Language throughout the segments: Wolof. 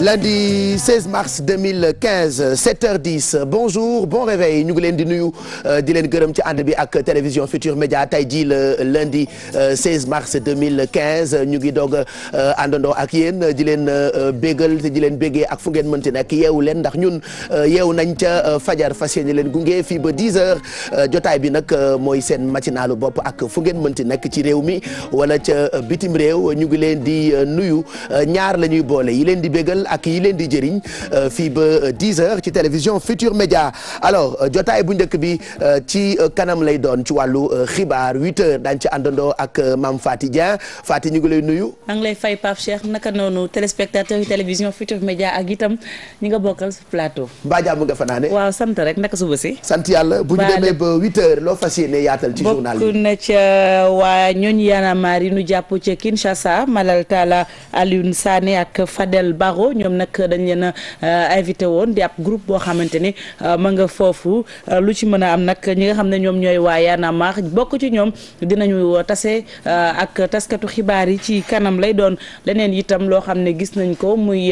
lundi 16 mars 2015 7h10 bonjour bon réveil ñu ngi leen di nuyu di leen gërëm ci ànd bi ak télévision Futur Média tey jii le lundi 16 mars 2015 ñu ngi doog àndandoo ak yéen di leen bégal te di leen béggee ak fu ngeen mënti nekk yeewu leen ndax ñun yeewu nañ ca fajar fas yéene leen gunge fii ba 10h jotaay bi nag mooy seen matinalu bopp ak fu ngeen mënti nekk ci réew mi wala ca bitim réew ñu ngi leen di nuyu ñaar la ñuy boole yi leen di bégal ak yi leen di jëriñ fii ba 10h ci télévision Futur Média alors jotaay bu njëkk bi ci kanam lay doon ci wàllu xibaar 8h daañu ci àndandoo ak Mame Faty Dieng Faty ñu ngi lay nuyu. maa ngi lay fay Pape Cheikh naka noonu téléspectateur yu télévision Futur Média ak itam ñi nga bokkal plateau. mbaa jàmm nga fanaane. waaw sant rek naka suba si. sant yàlla bu ñu demee ba 8h loo fas yéene yaatal ci journal bi. bokk na ca waa ñooñu Y'en a marre yi ñu jàpp ca Kinshasa Malal Talla Alioune Sané ak Fadel Barro ñoom nag dañ leen a invité woon di ab groupe boo xamante ni ma nga foofu lu ci mën a am nag ñi nga xam ne ñoom ñooy waa Y'en a marre bokk ci ñoom dinañu tase ak taskatu xibaar yi ci kanam lay doon leneen itam loo xam ne gis nañ ko muy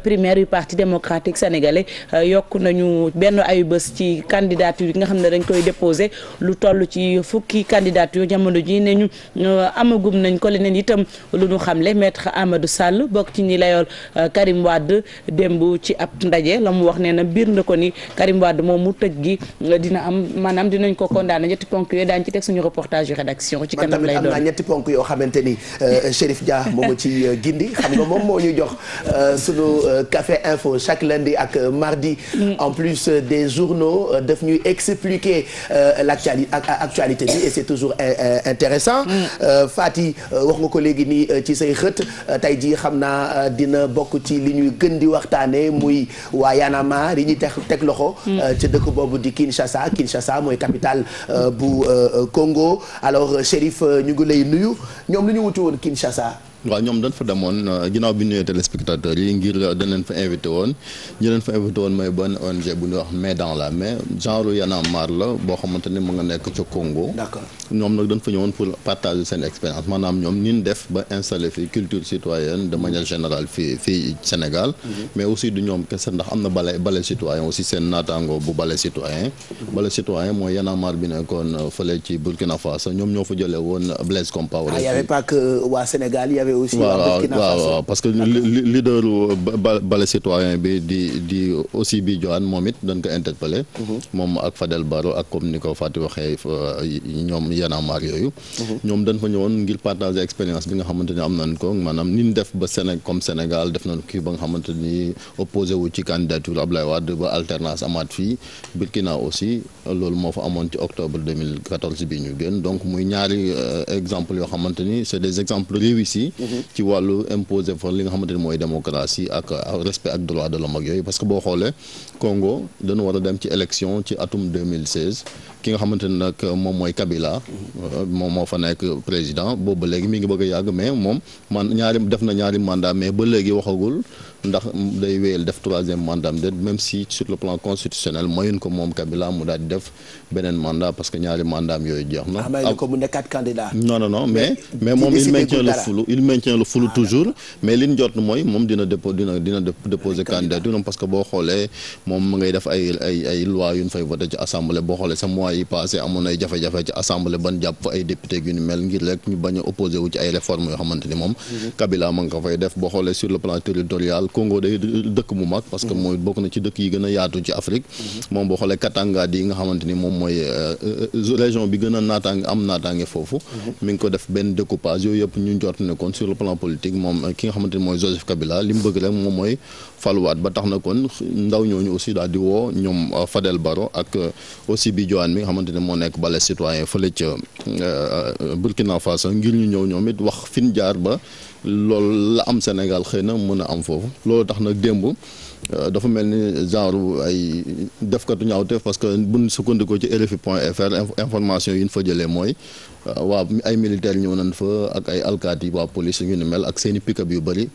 primaire yu parti démocratique sénégalais yokk nañu benn ayu bés ci candidature yi nga xam ne dañ koy déposé lu toll ci fukki candidature jamono ji ne ñu amagum nañ ko leneen itam lu ñu xamle maître Amadou Sall bokk ci ñi layool Karim Wade démb ci ab ndaje la mu wax nee na biir na ko ni Karim Wade moom mu tëj gi dina am maanaam dinañ ko condamné ñetti ponk yooyu daañu ci teg suñu reportage yu rédaction ci kanam lay doon. man tamit am naa ñetti ponk yoo xamante ni Chérif Dia moomu ci gindi xam nga moom moo ñu jox sunu café info chaque lundi ak mardi en plus des journaux daf ñuy expliquer actualité bi et c'est toujours intéressant Faty wax nga ko léegi nii ci say xët tey jii xam naa dina bokk ci li ñuy gën di waxtaane muy waa Y'en a marre yi ñuy teg loxo ca dëkk boobu di Kinshasa mooy capitale bu Congo alors Chérif ñu ngi lay nuyu ñoom lu ñu wuti woon Kinshasa. waaw ñoom dañ fa demoon ginnaaw bi ñu nuyee téléspectateurs yi ngir dañ leen fa invité woon ñu leen fa invité woon mooy benn ONG bu ñuy wax Main dans la Main genre Y'en a marre la boo xamante ni mu nga nekk ca Congo. d'accord ñoom nag dañ fa ñëwoon pour partager seen expérience maanaam ñoom ni ñu def ba installer fii culture citoyenne de manière générale fii Sénégal. mais aussi du ñoom kese ndax am na balai citoyen aussi seen naataango bu balai citoyen. balai citoyen mooy Y'en a marre bi nekkoon fële ci Burkina Faso ñoom ñoo fa jëlee woon Blaise Compaoré. y avait pas que waa Sénégal y avait aussi waaw parce que leader balai citoyen bi di aussi bi Joan moom it dañ ko interpellé moom ak Fadel Barro ak comme ni ko Faty waxee ñoom Y'en a marre yooyu ñoom dañ fa ñëwoon ngir partager expérience bi nga xamante ni am nañ ko maanaam ni ñu def ba comme Sénégal def nañ kii ba nga xamante ni opposé wu ci candidature Ablaye Wade ba alternance amaat fii Burkina aussi loolu moo fa amoon ci octobre 2014 bi ñu génn donc muy ñaari exemple yoo xamante ni c'est des exemples réussis ci wàllu imposer fa li nga xamante ni mooy démocratie ak respect ak droit de l'homme ak yooyu parce que boo xoolee Congo dañu war a dem ci élection ci atum 2016 ki nga xamante ni nag moom mooy Kabila moom moo fa nekk président boobu ba léegi mi ngi bëgg a yàgg mais moom def na ñaari mandat mais ba léegi waxagul ndax day wéyal def troisième mandat même si sur le plan constitutionnel mayuñ ko moom Kabila mu daal di def beneen mandat parce que ñaari mandat yooyu jeex na. may ko mu nekkaat candidat. non mais moom il maintient le flou toujours mais li ñu jot mooy moom dina déposer candidature parce que boo xoolee moom mu ngay def ay loi yu ñu fay voté ci assemblée boo xoolee sa mois yi passé amoon ay jafe-jafe ci assemblée ban jàpp fa ay député yu ni mel ngir rek ñu bañ a opposé wu ci ay réformes yoo xamante ni moom Kabila ma nga ko fay def boo xoolee sur le plan territorial Congo day dëkk mu mag parce que mooy bokk na ci dëkk yi gën a yaatu ci Afrique moom boo xoolee Katanga di nga xamante ni moom mooy région bi gën a naataange foofu mi ngi ko def benn découpage yooyu yëpp ñu jot ne kon sur le plan politique moom ki nga xamante ni mooy Joseph Kabila li mu bëgg rek moom mooy faluwaat ba tax na kon ndaw ñooñu aussi daal di woo ñoom Fadel Barro ak aussi bi Joan mi nga xamante ne moo nekk balai citoyen fële ca Burkina Faso ngir ñu ñëw ñoom it wax fi ñu jaar ba loolu la am Sénégal xëy na mën a am foofu loolu tax nag démb dafa mel ni genre ay defkatu ñaawteef parce que buñ sukkandikoo ci RFI.fr information yi ñu fa jëlee mooy waa ay militaires ñëw nañ fa ak ay alkaati waa police yu ni mel ak seeni pick-up yu bëri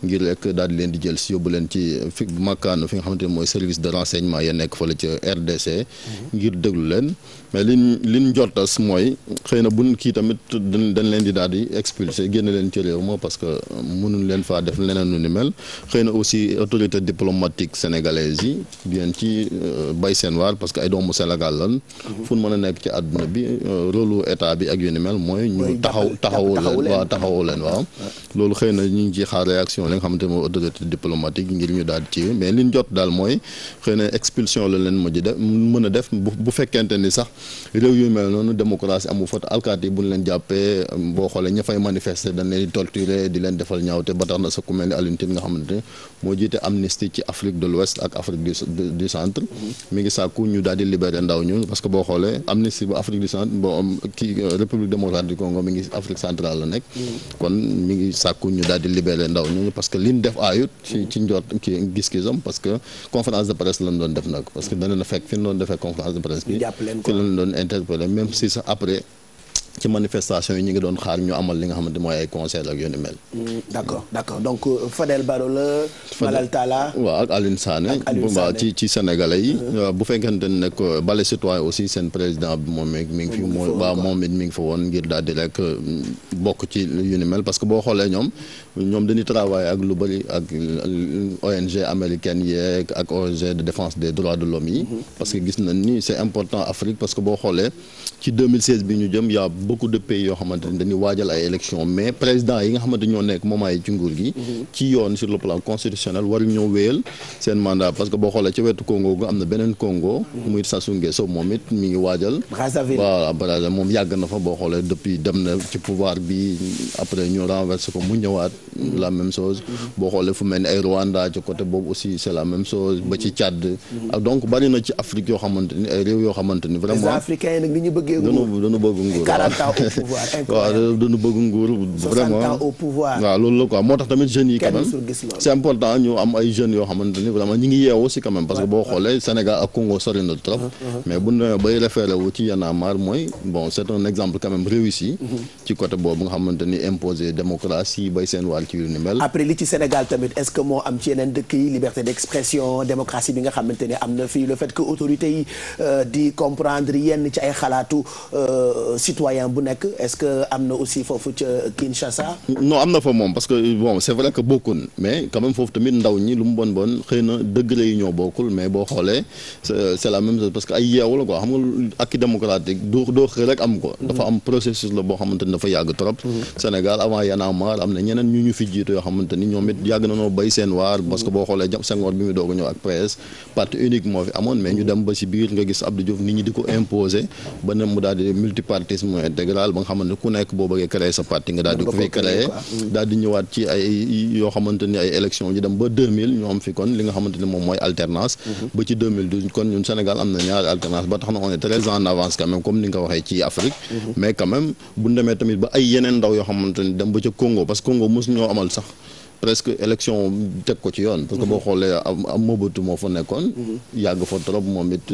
ngir rek daal di leen di jël si yóbbu leen ci fi makkaanu fi nga xamante ne mooy service de renseignement ya nekk fële ca RDC ngir déglu leen mais liñ jortas mooy xëy na buñ kii tamit dañ leen di daal di expulser génne leen ci réew ma parce que mënuñ leen faa def leneen lu ni mel xëy na aussi autorité diplomatique sénégalaise yi bien ci bay seen waar parce que ay doomu Sénégal lan fu mën a nekk ci àdduna bi rôlu état bi ak yu ni mel mooy ñu taxawu leen waaw loolu xëy na ñu ngi ci xaar réaction li nga xamante ne mooy autorité diplomatique ngir ñu daal ci mais liñ jot daal mooy xëy na expulsion la leen mën a def bu fekkente ni sax réew yu mel noonu démocratie amu fa alkaati yi bu ñu leen jàppee boo xoolee ña fay manifester dañ leen di torturer di leen defal ñaawte ba tax na sa ku mel ni Alioune Tine nga xamante ne moo jiite Amnesty ci Afrique de l'Ouest ak Afrique du centre mi ngi sàkku ñu daal di libérer ndaw ñu parce que boo xoolee Amnesty ba Afrique du centre bon kii République démocratique du Congo mi ngi Afrique centrale la nekk kon mi ngi sàkku ñu daal di libérer ndaw ñu parce que liñ def aayut ci njort ki gis-gisam parce que conférence de presse lañ doon def nag parce que dana na fekk fi ñu doon defee conférence de presse bi fi lañ doon interpeller même si sax après ci manifestation yi ñu ngi doon xaar ñu amal li nga xamante mooy ay concert ak yoonu mel. d'accord donc Fadel Barro la. Malal Talla waaw ak Alioune Sané waaw ci sénégalais yi. bu fekkente ne nag Balai Citoyen aussi seen président bi moom mi ngi fi moom it mi ngi fa woon ngir daal di rek bokk ci yu ni mel parce que boo xoolee ñoom dañuy travailler ak lu bëri ak ONG américaine yeeg ak ONG de défense des droits de l'homme yi. parce que gis nañ ni c'est important Afrique parce que boo xoolee ci 2016 bi ñu jëm yaa beaucoup de pays yoo xamante ni dañuy waajal ay élections mais président yi nga xamante ñoo nekk moment yi ci nguur gi ci yoon sur le plan constitutionnel waru ñoo wéyal seen mandat parce que boo xoolee ci wetu Congo gu am na beneen Congo muy Sassou Nguesso moom it mi ngi waajal voilà Brazzaville moom yàgg na fa boo xoolee depuis dem na ci pouvoir bi après ñu renversé ko mu ñëwaat la même chose boo xoolee fu mel ni ay Rwanda ci côté boobu aussi c'est la même chose ba ci Tchad donc bari na ci Afrique yoo xamante ni ay réew yoo xamante ni vraiment dañu bëgg nguur waaw dañu bëgg nguur vraiment waaw loolu la quoi moo tax tamit jeunes yi quand même c'est important ñu am ay jeunes yoo xamante ni vraiment ñi ngi yeewu aussi quand même parce que boo xoolee Sénégal ak Congo sori na trop mais bu ñu bay référé wu ci Y'en a marre mooy bon c'est un exemple quand même réussi ci côté boobu nga xamante ni imposer démocratie bay seen wàll ci yu ni mel après li ci Sénégal tamit est-ce que moo am ci yeneen dëkk yi liberté d'expression démocratie bi nga xamante ni am na fii le fait que autorités yi di comprendre yenn ci ay xalaatu citoyen bu nekk est-ce que am na aussi foofu ca Kinshasa. non am na fa moom parce que bon c'est vrai que bokkun mais quand même foofu tamit ndaw ñi lu mu bon xëy na degré yi ñoo bokkul mais boo xoolee c'est la même chose parce que ay yeewu la quoi xam nga acquis démocratique doo xëy rek am ko. dafa am processus la boo xamante ni dafa yàgg trop. Sénégal avant Y'en a marre am na ñeneen ñu fi jiitu yoo xamante ni ñoom it yàgg na noo bay seen waar parce que boo xoolee Senghor bi mu doog a ñëw ak PS parti unique moo fi amoon mais ñu dem ba ci biir nga gis Abdou Diouf nit ñi di ko imposer ba ne mu daal di multipartisme intégral ba nga xamante ne ku nekk boo bëggee créer sa parti nga daal di ko fi créer daal di ñëwaat ci ay yoo xamante ni ay élections ñu dem ba 2000 ñu am fi kon li nga xamante ni moom mooy alternance ba ci 2012 kon ñun Sénégal am na ñaari alternance ba tax na on est très en avance quand même comme ni nga ko waxee ci Afrique mais quand même bu ñu demee tamit ba ay yeneen ndaw yoo xamante ni dem ba ca Congo parce que Congo mosu ñoo amal sax presque élection teg ko ci yoon parce que boo xoolee am Mobutu moo fa nekkoon yàgg fa trop moom it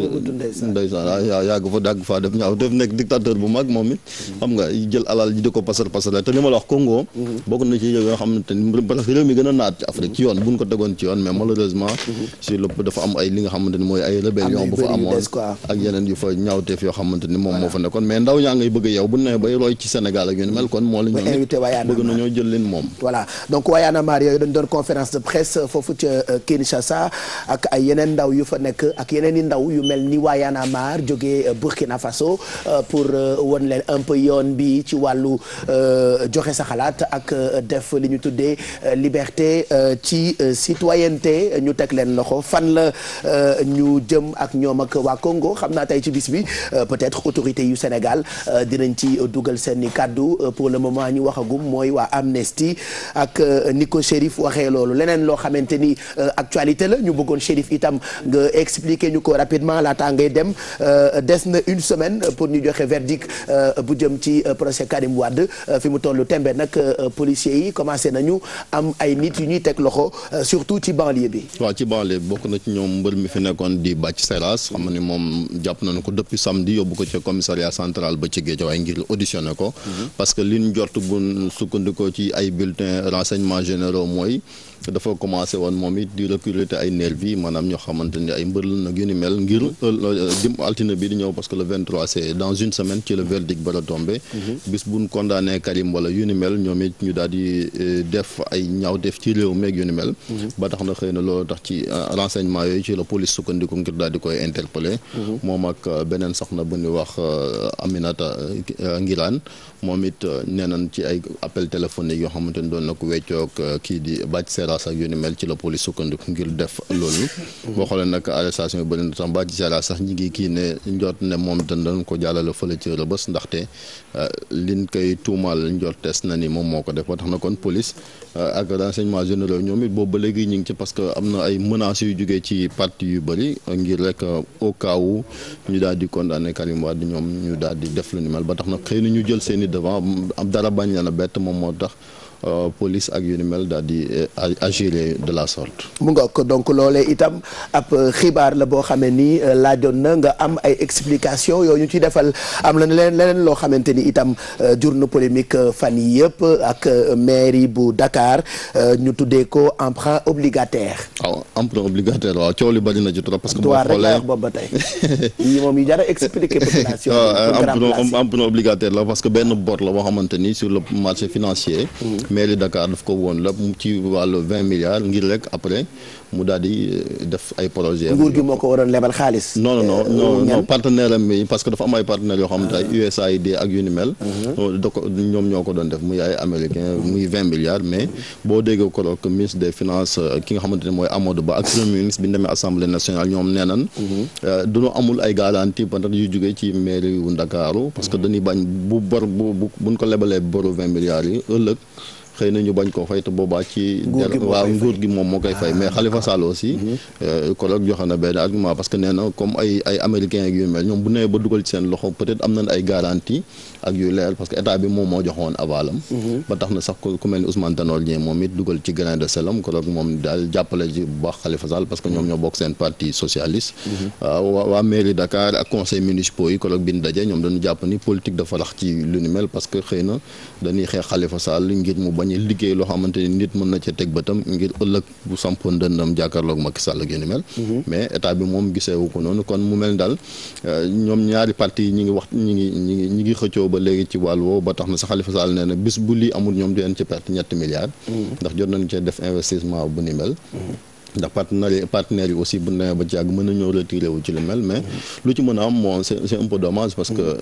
ndeysaan yàgg fa def ñaaw def nekk dictateur bu mag moom it xam nga jël alal ji di ko pasar te li ma la wax Congo bokk na ci yoo xamante ni presque réew mi gën a naat ci Afrique ci yoon buñ ko tegoon ci yoon mais malheureusement si lépp dafa am ay li nga xamante ni mooy ay rébellion bu fa amoon ak yeneen yu fa ñaawteef yoo xamante ni moom moo fa nekkoon mais ndaw ñaa ngay bëgg yow bu ne bay roy ci Sénégal ak yu mel kon moo la ñoom bëgg nañoo jël leen moom voilà donc yooyu dañ doon conférence de presse foofu ca Kinshasa ak ay yeneen ndaw yu fa nekk ak yeneen i ndaw yu mel ni waa Y'en a marre jógee Burkina Faso pour won leen un peu yoon bi ci wàllu joxe sa xalaat ak def li ñu tuddee liberté ci citoyenneté ñu teg leen loxo fan la ñu jëm ak ñoom ak waa Congo xam naa tey ci bis bi peut-être autorité yu Sénégal dinañ ci dugal seeni kàddu pour le moment ñu waxagum mooy waa Amnesty ak Nico Chérif waxee loolu leneen loo xamante ni actualité la ñu bëggoon Chérif itam nga expliquer ñu ko rapidement laata ngay dem des na une semaine pour ñu joxe verdict bu jëm ci procès Karim Wade fi mu tollu tembe nag policiers yi commencé nañu am ay nit yu ñuy teg loxo surtout ci banlieue bi. waaw ci banlieue bi bokk na ci ñoom mbër mi fi nekkoon di Bac Seras xam ni moom jàpp nañu ko depuis samedi yóbbu ko ca commissariat central ba ci Guédiawaye ngir auditionné ko. parce que li ñu jot bu sukkandikoo ci ay bulletins renseignements généraux mooy dafa commencé woon moom it di recruter ay nervi maanaam ñoo xamante ni ay mbër la nag yu ni mel ngir altine bi di ñëw parce que le 23 c'est dans une semaine ci le verdict ba la tombé bis buñ condamné Karim wala yu ni mel ñoom it ñu daal di def ay ñaawteef ci réew meeg yu ni mel ba tax na xëy na loolu tax ci renseignement yooyu ci la police sukkandiku ngir daal di koy interpeller moom ak beneen soxna bu ñuy wax Aminata Ngiraan moom it nee nañ ci ay appel téléphonique yoo xamante ni doon na ko weccoog kii di Bathie Seras ak yu ni mel ci la police sukkandiku ngir def loolu boo xoolee nag arrestation yi bëri na tam Bathie Seras sax ñi ngi kii ne njort ne moom dañ ko jàllale fële ci Rebeuss ndaxte liñ koy tuumaal njortees na ni moom moo ko def ba tax na kon police ak renseignement généraux ñoom it boobu ba léegi ñu ngi ci parce que am na ay menaces yu jógee ci parti yu bëri ngir rek au cas où ñu daal di condamné Karim Wade ñoom ñu daal di def lu ni mel ba tax na xëy na ñu jël seeni devant am dara bañ leen a bett moom moo tax police ak yu ni mel daal di agir de la sorte. mu nga ko donc loolee itam ab xibaar la boo xamee ni laajoon na nga am ay explication yooyu ñu ci defal am na leneen loo xamante ni itam jur na polémique fan yi yëpp ak mairie bu Dakar ñu tuddee ko emprunt obligataire. waaw emprunt obligataire waaw coow li bari na ci trop parce que boo xoolee boobu ba tey yi moom yi jar a expliquer population. emprunt obligataire la parce que benn bor la boo xamante ni sur le marché financier. mairie Dakar daf ko woon la ci wàllu 20 milliards ngir rek après mu daal di def ay projet nguur gi moo ko waroon lebal xaalis. non partenaire am yi parce que dafa am ay partenaires yoo xamante ay USAID ak yu ni mel. da ko ñoom ñoo ko doon def muy ay américain muy 20 milliards mais boo déggee ko rek ministre des finances ki nga xamante ne mooy Amadou Ba ak premier ministre bi ñu demee assemblée nationale ñoom nee nañ dañoo amul ay garantie peut-être yu jógee ci mairie wu Ndakaaru parce que dañuy bañ bu bor buñ ko lebalee boru 20 milliards yi ëllëg xëy na ñu bañ koo fay te boobaa ci nguur gi moom moo koy fay mais Khalifa Sall aussi koroog joxe na benn argument parce que nee na comme ay américains ak yu mel ñoom bu nee ba dugal ci seen loxo peut-être am nañ ay garantie ak yu leer parce que état bi moom moo joxoon avalam ba tax na sax ku mel ni Ousmane Tanor Dieng moom it dugal ci grain de selam koroog moom daal jàppale ci bu baax Khalifa Sall parce que ñoom ñoo bokk seen parti socialiste waa mairie Dakar ak conseil municipaux yi koroog bi ñu daje ñoom dañu jàpp ni politique dafa rax ci lu ni mel parce que xëy na dañuy xeex Khalifa Sall ngir mu bañ a liggéey loo xamante ni nit mën na ca teg bëtam ngir ëllëg bu sampoon dëndam jàkkaarloog Macky Sall ak yu ni mel mais état bi moom giseewu ko noonu kon mu mel daal ñoom ñaari parti yi ñi ngi xëccoo ba léegi ci wàll woowu ba tax na sa Khalifa Sall nee na bis bu lii amul ñoom dinañ ci perte 3 milliards ndax jot nañ cee def investissement bu ni mel ndax partenaires yi aussi bu demee ba ci yàgg mën nañoo retiré wu ci lu mel mais lu ci mën a am moom c'est un peu dommage parce que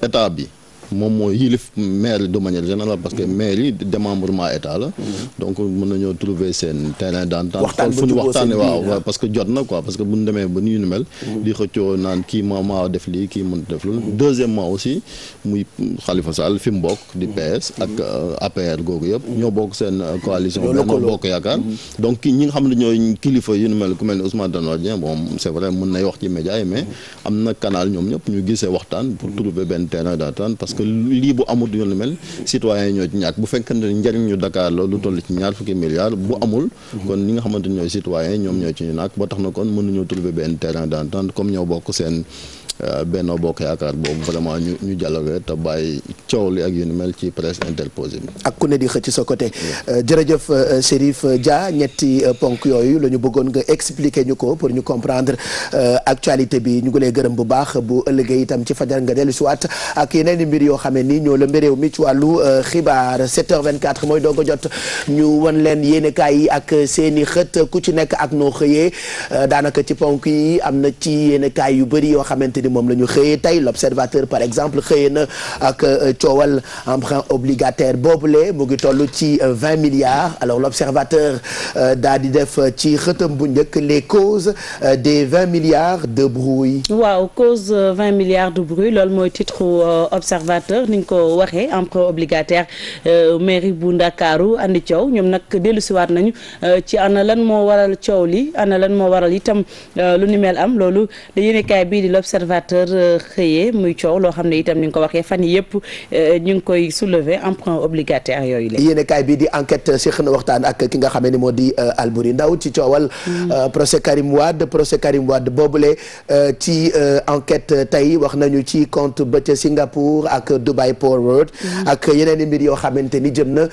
état bi moom mooy yilif maire de manière générale parce que maire yi démembrement état la donc mën nañoo trouver seen terrain d'entente xool fu ñu waxtaane waaw parce que jot na quoi parce que bu ñu demee ba nii nu mel di xëccoo naan kii maa def lii kii mën def loolu deuxièmement aussi muy Khalifa Sall fi mu bokk di PS ak APR googu yëpp ñoo bokk seen coalition Benno Bokk Yaakaar donc ñi nga xam ne ñooy kilifa yu nu mel ku mel ni Ousmane Tanor Dieng bon c'est vrai mën nay wax ci média yi mais am na canal ñoom ñëpp ñu gisee waxtaan pour trouver benn terrain d'entente parce que lii bu amul yoon lu mel citoyens yi ñoo ci ñàkk bu fekkee ne njëriñu Dakar la lu toll ci 20 milliards bu amul kon ñi nga xamante ñooy citoyens ñoom ñoo ci ñu ñàkk ba tax na kon mënuñoo trouver benn terrain d'entente comme ñoo bokk seen Benno Bokk Yaakaar boobu vraiment ñu jàllale te bàyyi coow li ak yu ni mel ci presse interposée bi. ak ku ne di xëcc sa côté jërëjëf Chérif Dia ñetti ponk yooyu la ñu bëggoon nga expliquer ñu ko pour ñu comprendre actualité bi ñu ngi lay gërëm bu baax bu ëllëgee itam ci fajar nga dellu si waat ak yeneen i mbir yoo xam ne ni ñoo la mbéréew mi ci wàllu xibaar 7h24 mooy doog a jot ñu wan leen yéenekaay yi ak seen i xët ku ci nekk ak noo xëyee daanaka ci ponk yi am na ci yéenekaay yu bëri yoo xamante ni moom la ñu xëyee tey l'observateur par exemple xëyee na ak coowal emprunt obligataire boobule mu ngi toll ci 20 milliards alors l'observateur daal di def ci xëtam bu njëkk les causes des 20 milliards de brouille. waaw cause 20 milliards de brouille loolu mooy titre observateur ni ñu ko waxee emprunt obligataire mairie bu Ndakaaru andi coow ñoom nag dellusiwaat nañu ci ana lan moo waral coow li ana lan moo waral itam lu ni mel am loolu da yéenekaay bii di l'observateur l'observateur xëyee muy coow loo xam ne itam ni nga ko waxee fan yii yëpp ñu ngi koy soulever emprunt obligataire yooyu la. yéenekaay bi di enquête séq na waxtaan ak ki nga xam ne moo di Alboury Ndao ci coowal procès Karim Wade boobule ci enquête tey wax nañu ci compte ba ca Singapour ak Dubai Port Road ak yeneen i mbir yoo xamante ni jëm na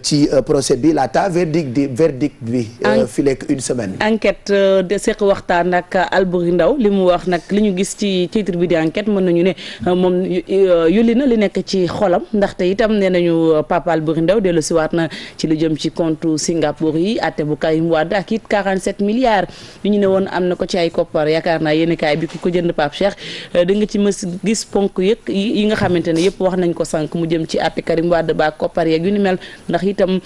ci procès bi laata verdict bi fileek une semaine. enquête de séq waxtaan ak Alboury Ndao li mu wax nag li ñu gis ci titre bi di enquête mën nañu ne moom yulli na li nekk ci xolam ndaxte itam nee nañu Papa Alboury Ndao dellu si waat na ci lu jëm ci compte Singapour yi atte bu Karim Wade ak it 47 milliards yu ñu ne woon am na ko ci ay koppar yaakaar naa yéenekaay bi ku ko jënd Pape Cheikh da nga ci mës gis ponk yëpp yi nga xamante ne yëpp wax nañ ko sànq mu jëm ci atte Karim Wade ba koppar yeeg yu ni mel ndax itam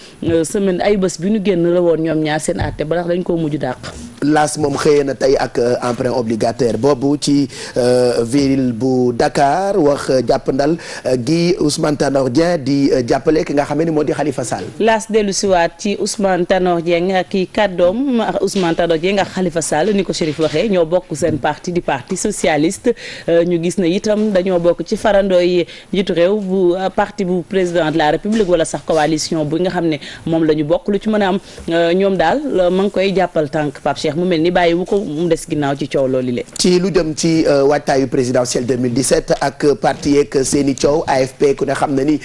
semaine ay bés bi ñu génn la woon ñoom ñaar seen atte ba ndax dañ koo mujj dàq. L'As moom xëyee na tey ak emprunt obligataire boobu ci ville bu Dakar wax jàppandal gi Ousmane Tanor Dieng di jàppale ki nga xam ne moo di Khalifa Sall. L'As dellu siwaat ci Ousmane Tanor Dieng ak i kàddoom Ousmane Tanor Dieng ak Khalifa Sall ni ko Chérif waxee ñoo bokk seen parti di parti socialiste ñu gis ne itam dañoo bokk ci farandooy njiitu réew bu parti bu président de la République wala sax coalition bu nga xam ne moom la ñu bokk lu ci mën a am ñoom daal ma ngi koy jàppal tànk Pape Cheikh mu mel ni bàyyi wu ko mu des ginnaaw ci coow loolu le ci lu jëm ci waajtaayu présidentielle 2017 ak parti yeeg seeni coow AFP ku ne xam na ni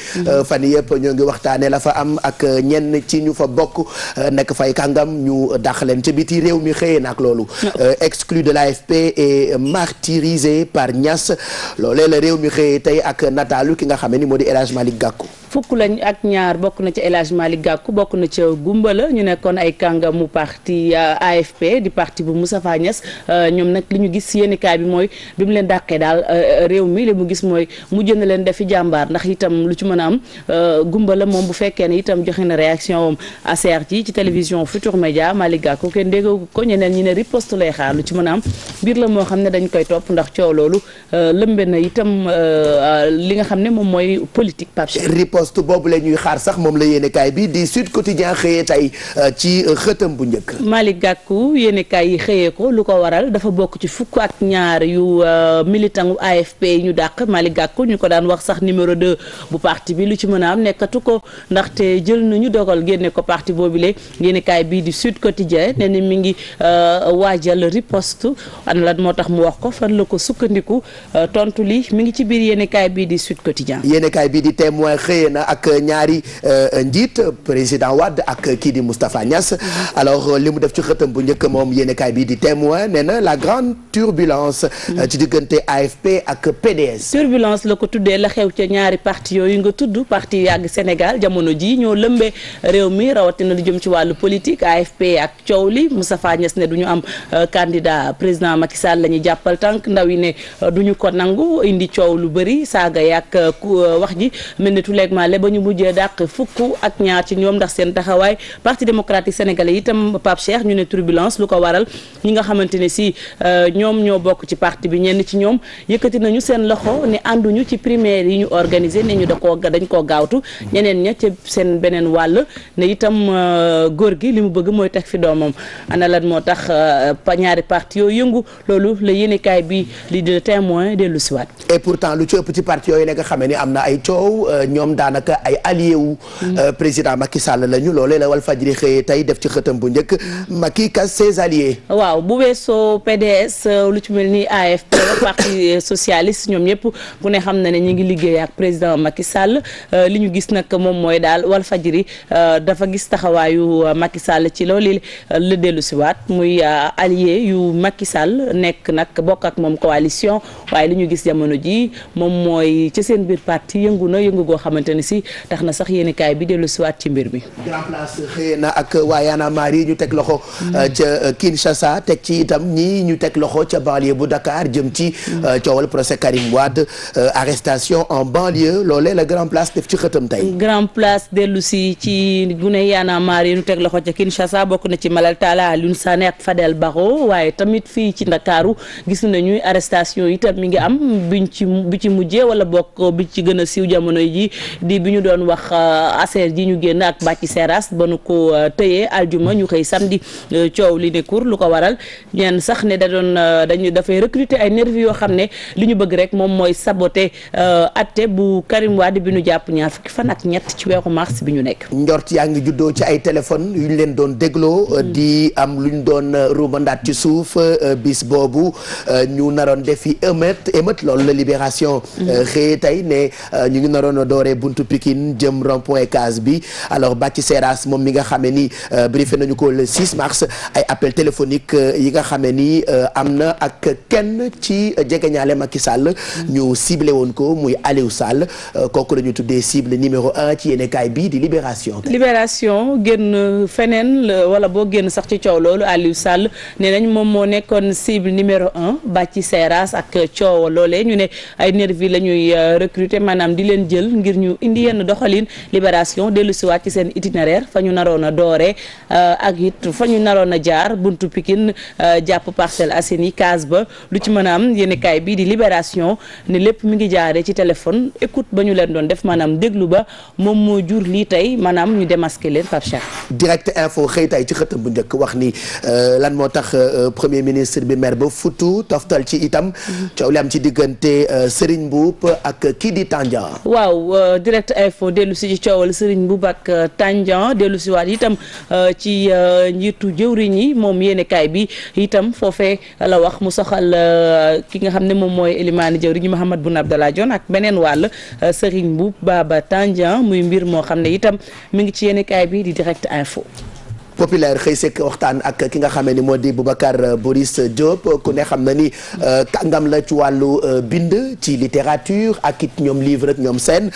fan yëpp ñoo ngi waxtaane la fa am ak ñenn ci ñu fa bokk nekk fay kàngam ñu dàq leen ca biti réew mi xëyee nag loolu exclu de l'AFP et martyrisé par Niass loolee la réew mi xëyee tey ak nataalu ki nga xam ne ni moo di El Hadj Malick Gakou. fukk lañ ak ñaar bokk na ca El Hadj Malick Gakou bokk na ca Gumbala ñu nekkoon ay kàngamu parti AFP di parti bu Moustapha Niass ñoom nag li ñu gis yéenekaay bi mooy bi mu leen dàqee daal réew mi li mu gis mooy mujj na leen defi jàmbaar ndax itam lu ci mën a am Gumbala moom bu fekkee ne itam joxe na réaction am ACR ci télévision Futur Média Malick Gakou kenn déggu ko ñeneen ñi ne riposte lay xaar lu ci mën a am mbir la moo xam ne dañ koy topp ndax coow loolu lëmbe na itam li nga xam ne moom mooy politique Pape Cheikh. poste boobu la ñuy xaar sax moom la yéenekaay bi di Sud Quotidien xëyee tey ci xëtam bu njëkk. Malick Gakou yéenekaay yi xëyee ko lu ko waral dafa bokk ci fukk ak ñaar yu militant u AFP yi ñu dàq Malick Gakou ñu ko daan wax sax numéro 2 bu parti bi lu ci mën a am nekkatu ko ndaxte jël nañu dogal génne ko parti boobu le yéenekaay bii di Sud Quotidien ne ni mi ngi waajal riposte an lan moo tax mu wax ko fan la ko sukkandiku tontu li mi ngi ci biir yéenekaay bii di Sud Quotidien. yéenekaay bii di Témoin xëyee na ak ñaari njiit président Wade ak kii di Moustapha Niass alors li mu def ci xëtam bu njëkk moom yéenekaay bii di Témoin nee na la grande turbulence ci diggante AFP ak PDS. turbulence la ko tuddee la xew ca ñaari parti yooyu nga tudd parti yàgg Sénégal jamono ji ñoo lëmbee réew mi rawatina lu jëm ci wàllu politique AFP ak coow li Moustapha Niass ne du ñu am candidat président Macky Sall la ñuy jàppal tànk ndaw yi ne du ñu ko nangu indi coow lu bëri saaga yàq wax ji mel ni tuleegment le ba ñu mujjee dàq fukk ak ñaar ci ñoom ndax seen taxawaay parti démocratique sénégalais itam Pape Cheikh ñu ne turbulence lu ko waral ñi nga xamante ne si ñoom ñoo bokk ci parti bi ñenn ci ñoom yëkkati nañu seen loxo ne ànduñu ci primaire yi ñu organisé ne ñu dañ koo gaawtu ñeneen ña ca seen beneen wàll ne itam góor gi li mu bëgg mooy teg fi doomam ana lan moo tax ñaari parti yooyu yëngu loolu la yéenekaay bi li de Témoin dellu siwaat et pourtant lu ci ëpp ci parti yooyu nekk xamee ni am na ay coow ñoom daanaka ay allié wu président Macky Sall lañu loolee la Walfadjri xëyee tey def ci xëtam bu njëkk Macky casse ses alliés. waaw bu weesoo PDS lu ci mel ni AFP parti socialiste ñoom ñëpp ku ne xam na ne ñu ngi liggéey ak président Macky Sall li ñu gis nag moom mooy daal Walfadjri dafa gis taxawaayu Macky Sall ci loolu la dellu siwaat muy allié yu Macky Sall nekk nag bokk ak moom coalition waaye li ñu gis jamono ji moom mooy ci seen biir parti yëngu na yëngu goo xamante ne si tax na sax yéenekaay bi dellu siwaat ci mbir mi. Grand Place xëy na ak waa Y'en a marre ñu teg loxo ca Kinshasa teg ci itam ñii ñu teg loxo ca banlieue bu Dakar jëm ci coowal procès Karim Wade arrestation en banlieue loolee la Grand Place def ci xëtam tey. Grand Place dellu si ci bu ne Y'en a marre ñu teg loxo ca Kinshasa bokk na ci Malal Talla Alioune Sané ak Fadel Barro waaye tamit fii ci Ndakaaru gis nañu arrestation itam mi ngi am bi ci mujjee wala bokk bi ci gën a siiw jamono ji di bi ñu doon wax ACR ji ñu génn ak Bathie Seras ba nu ko tëyee aljuma ñu xëy samedi coow li li ne cour lu ko waral ñenn sax ne dafay recruter ay nervi yoo xam ne li ñu bëgg rek moom mooy saboter atte bu Karim Wade bi ñu jàpp ñaar fukki fan ak ñett ci weeru mars bi ñu nekk. njort yaa ngi juddoo ci ay téléphone yu ñu leen doon dégloo di am lu ñu doon ruumandaat ci suuf bis boobu ñu naroon defi émeute loolu la Libération xëy tey ne ñu ngi naroon a dooree buntu Pikine jëm rond-point Case bi alors Bathie Seras moom mi nga xamee ni briefé nañu ko le 6 mars ay appel téléphonique yi nga xamee ni am na ak kenn ci jegeñaale Macky Sall ñu ciblé woon ko muy Aliou Sall kooku la ñu tuddee cible numéro 1 ci yéenekaay bii di Libération génn feneen wala boo génn sax ci coow loolu Aliou Sall nee nañ moom moo nekkoon cible numéro 1 Bathie Seras ak coow loolee ñu ne ay nervi la ñuy recruter maanaam di leen jël ngir ñu indi yenn doxalin. Libération dellu siwaat ci seen itinéraire fa ñu naroon a dooree ak it fa ñu naroon a jaar buntu Pikine jàpp Parcelles Assainies Case ba lu ci mën a am yéenekaay bii di Libération ne lépp mi ngi jaaree ci téléphone écoute ba ñu leen doon def maanaam déglu ba moom moo jur lii tey maanaam ñu démasqué leen Pape Cheikh. Direct Info xëy tey ci xëtam bu njëkk wax ni lan moo tax premier ministre bi mer ba futu toftal ci itam coow li am ci diggante Serigne Mboup ak kii di Tandian. waaw Direct Info dellu si ci coowal Serigne Mboup ak Tandian dellu si waat itam ci njiitu jëwriñ yi moom yéenekaay bi itam foofee la wax mu soxal ki nga xam ne moom mooy Elimane jëwriñ Mahammed Boun Abdallah Dionne ak beneen wàll Serigne Mboup Baba Tandian muy mbir moo xam ne itam mi ngi ci yéenekaay bi di Direct Info. Populaire xëy sekk waxtaan ak ki nga xamee ni moo di Boubacar Boris Diop ku ne xam na ni kàngam la ci wàllu bind ci littérature ak it ñoom livre ak ñoom scène.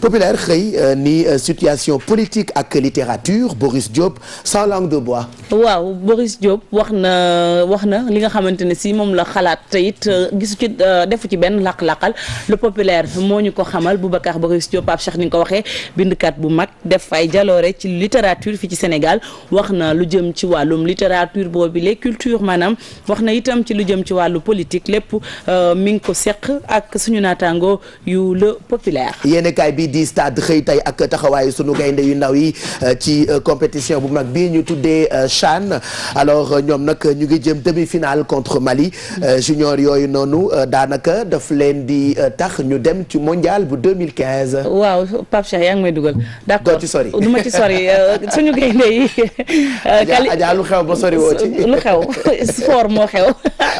Populaire xëy ni situation politique ak littérature Boris Diop sans langue de bois. waaw Boris Diop wax na li nga xamante ne si moom la xalaat te it gisu ci defu ci benn laq-laqal le Populaire moo ñu ko xamal Boubacar Boris Diop Pape Cheikh ni nga ko waxee bindkat bu mag def ay jaloore ci littérature fii ci Sénégal. wax na lu jëm ci wàllum littérature boobu les culture maanaam wax na itam ci lu jëm ci wàllu politique lépp mi ngi ko seq ak suñu naataango yu le Populaire. yéenekaay bi di Stade xëy tey ak taxawaayu sunu gaynde yu ndaw yi ci compétition bu mag bi ñu tuddee CHAN alors ñoom nag ñu ngi jëm demi-finale contre Mali junior yooyu noonu daanaka daf leen di tax ñu dem ci mondial bu 2015. waaw Pape Cheikh yaa ngi may dugal. d'accord du ma ci sori suñu gaynde yi. Adja lu xew ba sori woo ci lu xew sport moo xew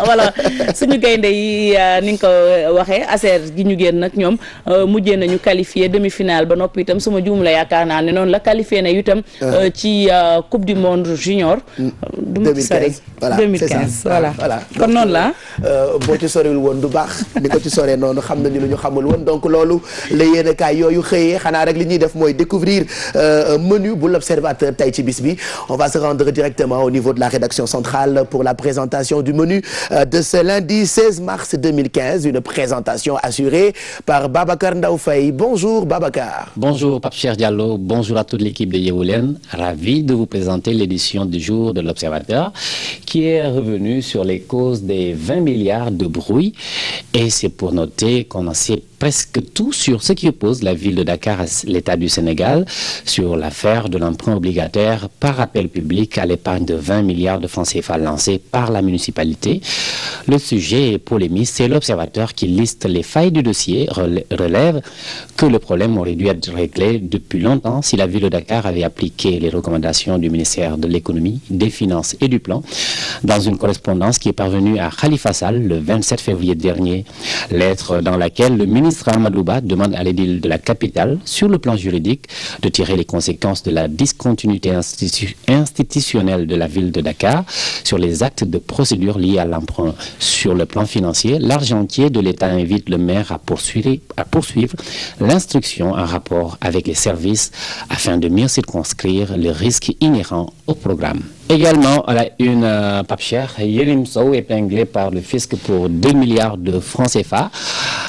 voilà suñu gaynde yi ni nga ko waxee ASER gi ñu génn nag ñoom mujjee nañu qualifié demi-finale ba noppi itam suma juum la yaakaar naa ne noonu la qualifié na itam ci coupe du monde junior. 2015 voilà 2015 voilà kon noonu la boo ci soriwul woon du baax ni ko ci soree noonu xam na ni lu ñu xamul woon donc loolu la yéenekaay yooyu xëyee xanaa rek li ñuy def mooy découvrir menu bu l'Observateur tey ci bis bi on va se rendre directement au niveau de la rédaction centrale pour la présentation du menu de ce lundi 16 mars 2015 une présentation assurée par Babacar Ndaw Faye. Bonjour Babacar. Bonjour Pape Cheikh Diallo, bonjour à toute l'équipe de Yeewu Leen. Ravi de vous présenter l'édition du jour de l'Observateur qui est revenue sur les causes des 20 milliards de bruit et c'est pour noter qu'on en sait presque tout sur ce qui oppose la ville de Dakar à l'État du Sénégal sur l'affaire de l'emprunt obligataire par appel public à l'épargne de 20 milliards de francs CFA lancé par la municipalité. Le sujet est polémique, c'est l'Observateur qui liste les failles du dossier, relève que le problème aurait dû être réglé depuis longtemps si la ville de Dakar avait appliqué les recommandations du ministère de l'économie, des finances et du plan dans une correspondance qui est parvenue à Khalifa Sall le 27 février dernier. Lettre dans laquelle le ministre Amadou Ba demande à l'édile de la capitale, sur le plan juridique, de tirer les conséquences de la discontinuité institutionnelle de la ville de Dakar sur les actes de procédure liés à l'emprunt. Sur le plan financier, l'argentier de l'État invite le maire à poursuivre l'instruction en rapport avec les services afin de mieux circonscrire le risque inhérent au programme. Également, à la une, Pape Cheikh, Yerim Sow épinglé par le fisc pour 2 milliards de francs CFA.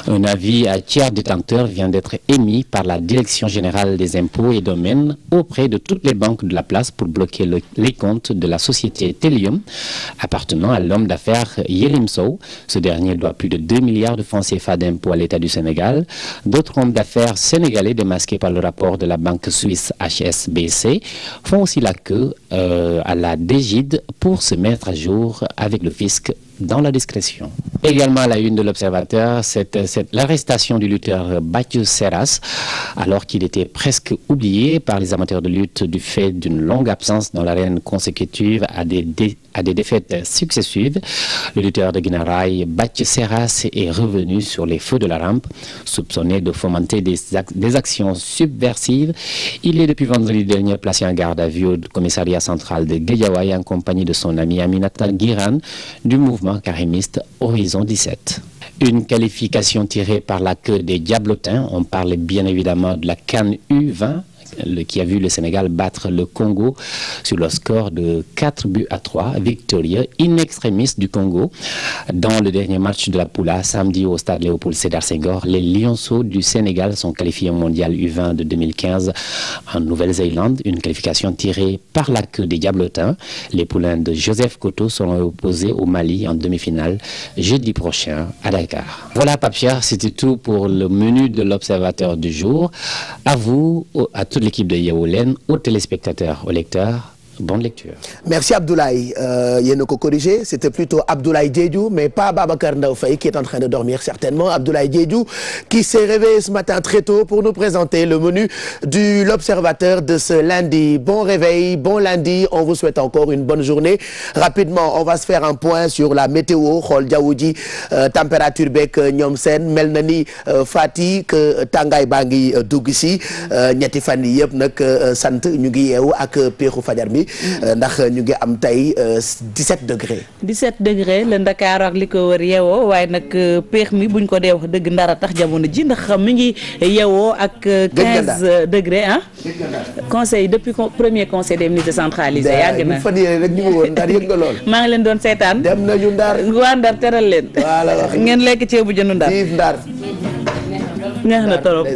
Un avis à tiers détenteur vient d'être émis par la Direction générale des impôts et domaines auprès de toutes les banques de la place pour bloquer les comptes de la société Telium appartenant à l'homme d'affaires Yerim Sow. Ce dernier doit plus de 2 milliards de francs CFA d'impôts à l'État du Sénégal. D'autres hommes d'affaires sénégalais démasqués par le rapport de la banque suisse HSBC font aussi la queue à la DGID pour se mettre à jour avec le fisc dans la discrétion. Également à la une de l'Observateur, c'est l'arrestation du lutteur Bathie Seras, alors qu'il était presque oublié par les amateurs de lutte du fait d'une longue absence dans l'arène consécutive à des défaites successives. Le lutteur de Guinaw Rail, Bathie Seras, est revenu sur les feux de la rampe, soupçonné de fomenter des actions subversives. Il est depuis vendredi dernier placé en garde à vue au commissariat central de Guédiawaye en compagnie de son ami Aminata Guirane du mouvement carémiste Horizon 17. Une qualification tirée par la queue des Diablotins. On parle bien évidemment de la CAN U20 qui a vu le Sénégal battre le Congo sur le score de 4-3, victorieux in extremis du Congo. Dans le dernier match de la poule A, samedi au stade Léopold Sédar Senghor, les Lionceaux du Sénégal sont qualifiés au mondial U20 de 2015 en Nouvelle-Zélande, une qualification tirée par la queue des Diablotins. Les poulains de Joseph Koto seront opposés au Mali en demi-finale jeudi prochain à Dakar. Voilà, Pape Cheikh, c'était tout pour le menu de l'Observateur du jour. À vous, à toute l'équipe de Yeewu Leen, aux téléspectateurs, aux lecteurs, bonne lecture. Merci Abdoulaye. Yéen a ko corrigé, c'était plutôt Abdoulaye Diédhiou, mais pas Babacar Ndaw Faye qui est en train de dormir certainement. Abdoulaye Diédhiou qui s'est réveillé ce matin très tôt pour nous présenter le menu de l'Observateur de ce lundi. Bon réveil, bon lundi, on vous souhaite encore une bonne journée. Rapidement, on va se faire un point sur la météo, xool jaww ji température beeg ñoom seen mel na ni Fatick tàngaay baa ngi dugg si ñetti fan yi yëpp nag sant ñu ngi yeewu ak peexu fajar bi. ndax ñu ngi am tey 17 degrés. 17 degrés la Ndakaaru ak li ko wër yeewoo waaye nag peex mi buñ ko dee wax dëgg ndara tax jamono ji ndax mi ngi yeewoo ak 15 degrés ah. conseil depuis premier conseil des ministres décentralisé yàgg na. fan yii rek ñu ngi woon Ndar yëg nga lool. maa ngi leen doon seetaan. dem nañu Ndar. waa Ndar teral leen. voilà ngeen lekk ceebu jënu Ndar. vive Ndar. neex na torop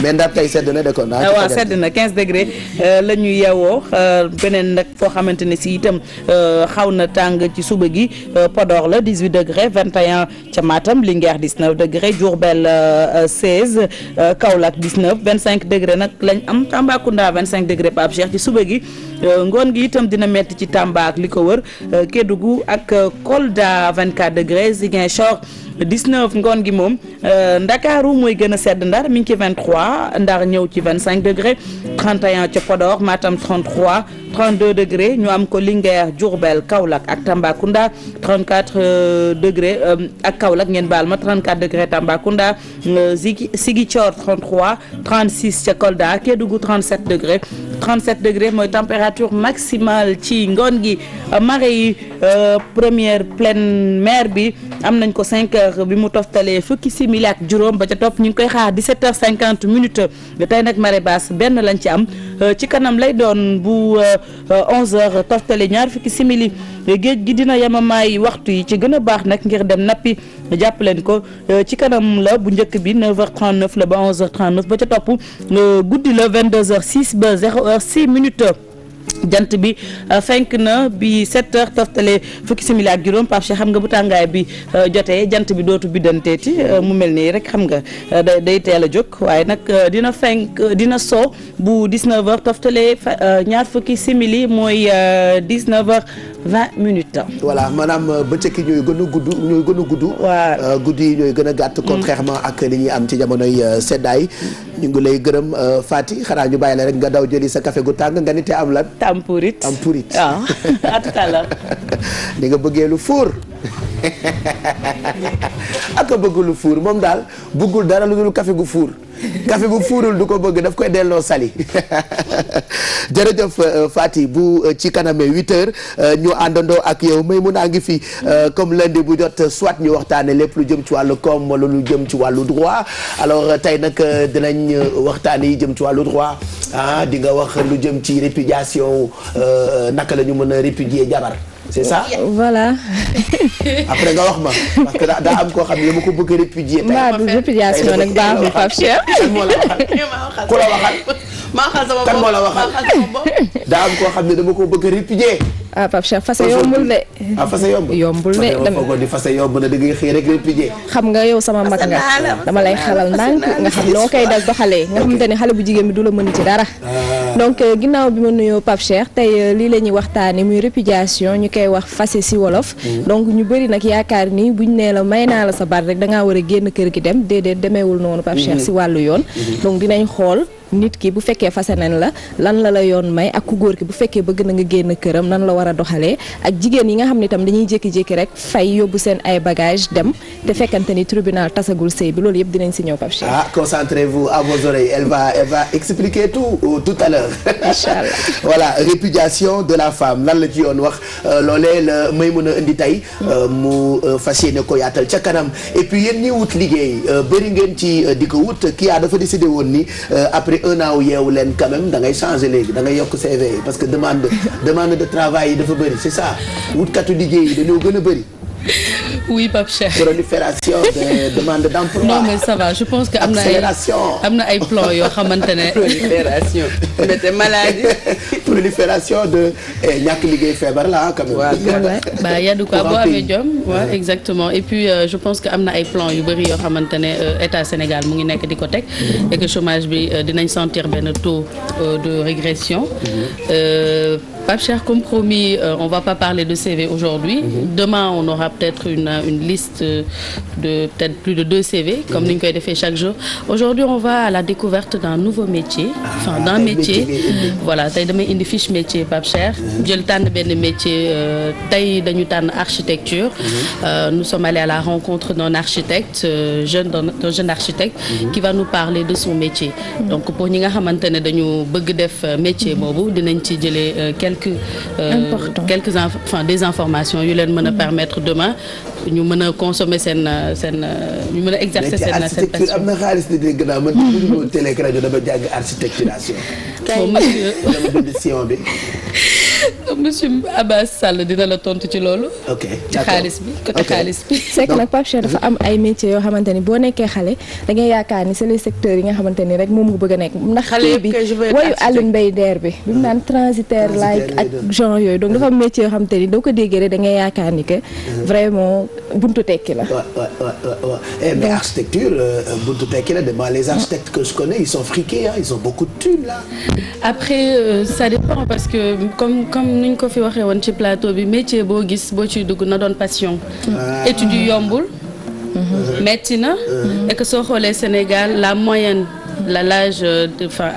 mais Ndar tey sedd na de kon. waaw sedd na 15 degrés la ñu yeewoo beneen nag foo xamante ne si itam xaw na tàng ci suba gi Podor la 18 degrés 21 ca Matam Linguère 19 degrés Diourbel 16 Kaolack 19 25 degrés nag lañ am Tambacounda 25 degrés Pape Cheikh ci suba gi ngoon gi itam dina metti ci Tamba ak li ko wër Kédougou ak Kolda 24 degrés Ziguinchor 19 ngoon gi moom Ndakaaru mooy gën a sedd Ndar mi ngi ci 23 Ndar ñëw ci 25 degrés 31 ca Podor Matam 33 32 degrés ñu am ko Linguère Diourbel Kaolack ak Tambacounda 34 degrés ak Kaolack ngeen baal ma 34 degrés Tambacounda Ziguinchor 33 36 ca Kolda Kédougou 37 degrés 37 degrés mooy température maximale ci ngoon gi marée yi première pleine mer bi am nañ ko 5 heures bi mu toftalee fukki simili ak juróom ba ca topp ñu ngi koy xaar 17h50 minutes tey nag marée basse benn lañ ci am ci kanam lay doon bu 11h toftale ñaar fukki simili géej gi dina yemamaay waxtu yi ci gën a baax nag ngir dem nappi jàpp leen ko ci kanam la bu njëkk bi 9h39 la ba 11h39 ba ca topp guddi la 22h06 ba 0h06 minutes. jant bi fenk na bi 7h toftale fukki simili ak juróom Pape Cheikh xam nga bu tàngaay bi jotee jant bi dootu biddanteeti mu mel nii rek xam nga day teel a jóg waaye nag dina fenk dina soo bu 19h toftale ñaar fukki simili mooy 19h20 minutes. voilà maanaam bëccëg yi ñooy gën a gudd. waaw guddi yi ñooy gën a gàtt. contrairement ak li ñuy am ci jamonoy seddaay ñu ngi lay gërëm Fati xanaa ñu bàyyi la rek nga daw jëli sa café gu tàng nga nite am lan. Tampurit. waaw à tout à l'heure. ni nga bëggee lu fuur ak a bëgg lu fuur moom daal bëggul dara lu dul café gu fuur café bu fuurul du ko bëgg daf koy delloo sali jërëjëf Fati bu ci kaname 8h ñu àndandoo ak yow may mun a ngi fi comme lundi bu jot soit ñu waxtaane lépp lu jëm ci wàllu koom wala lu jëm ci wàllu droit alors tey nag dinañ waxtaane yi jëm ci wàllu droit di nga wax lu jëm ci répudiation naka la ñu mën a répudier jabar c'est ça voilà. après nga wax ma parce que daa am koo xam ne dama ko bëgg a répudier. mbaa du répudiation nag baaxul Pape Cheikh. kan moo la waxal ku la waxal. maa xal sama bopp kan moo la waxal daa am koo xam ne dama ko bëgg a répudier. ah Pape Cheikh fase yombul de. ah fase yomb. yombul de dama foogoo di fase yomb na da ngay xëy rek répudier. xam nga yow sama mag nga dama lay xelal ndànk nga xam noo koy dal doxalee nga xamante ne xale bu jigéen bi du la mën ci dara. donc ginnaaw bi ma nuyoo Pape Cheikh tey lii la ñuy waxtaanee muy répudiation ñu koy wax fase si wolof. donc ñu bëri nag yaakaar ni buñ nee la may naa la sa baat rek da ngaa war a génn kër gi dem déedéet demeewul noonu Pape Cheikh si wàllu yoon. donc dinañ xool. nit ki bu fekkee fase nañ la lan la yoon may ak ku góor ki bu fekkee bëgg na nga génn këram nan la war a doxalee ak jigéen yi nga xam ne itam dañuy jékki-jékki rek fay yóbbu seen ay bagage dem te fekkante ni tribunal tasagul sëy bi loolu yëpp dinañ si ñëw Pape Cheikh. Concentrez-vous à vos oreilles elle va expliquer tout à l'heure. Inch'Allah. Voilà, répudiation de la femme lan la ci yoon wax loolee la may mën a indi tey mu fas yéene ko yaatal ca kanam et puis yéen ñi wut liggéey bëri ngeen ci di ko wut kii dafa décidé woon ni après un an yeewu leen quand même da ngay changer léegi da ngay yokk CV parce que demande de travail yi dafa bëri c'est ça wutkatu liggéey yi dañoo gën a bëri. Oui Pape Cheikh. Prolifération de demande d'emploi. Non mais ça va je pense que am na ay plan yoo xamante ne. prolifération de maladie. Prolifération de ñàkk liggéey feebar la quand même. Bah y a de quoi boo amee jom. waaw exactement et puis je pense que am na ay plan yu bëri yoo xamante ne état Sénégal mu ngi nekk di ko teg. et que chômage bi dinañ sentir benn taux de régression. Pape Cheikh, comme promis, on va pas parler de CV aujourd'hui. Demain, on aura peut-être une liste de peut-être plus de 2 CV, comme ni ñu koy defee chaque jour. Aujourd'hui, on va à la découverte d'un nouveau métier, enfin d'un métier. Voilà, tey damay indi fiche métier Pape Cheikh. jël tànn benn métier tey dañu tànn architecture. Nous sommes allés à la rencontre d'un architecte d'un jeune architecte qui va nous parler de son métier. Donc pour ñi nga xamante ne dañu bëgg def métier boobu dinañ ci jëlee des informations yu leen mën a permettre demain ñu mën a consommer seen ñu mën a exercer seen architecture am na xaalis di dégg naa man bu télé ak rajo dama jàng architecturation bi monsieur Abbas Sall dina la tontu ci loolu. ok ci xaalis bi côté xaalis bi. c'est que nag Pape Cheikh dafa am ay métiers yoo xamante ni boo nekkee xale da ngay yaakaar ni c'est les secteurs yi nga xamante ni rek moom nga bëgg a nekk. ndax xale bi woyu Alioune Mbaye Der bi. bi mu naan transitaire like ak genre yooyu donc dafa am métiers yoo xamante ni doo ko déggee rek da ngay yaakaar ni que vraiment buntu tekki la. waaw mais architecture buntu tekki la devant les architectes que je connais ils sont friqués ils ont beaucoup de thunes là. Après ça dépend parce que comme ni ñu ko fi waxee woon ci plateau bi métier boo gis boo ciy dugg na doon passion. études yu yombul. metti na. et que soo xoolee Sénégal la moyenne l'âge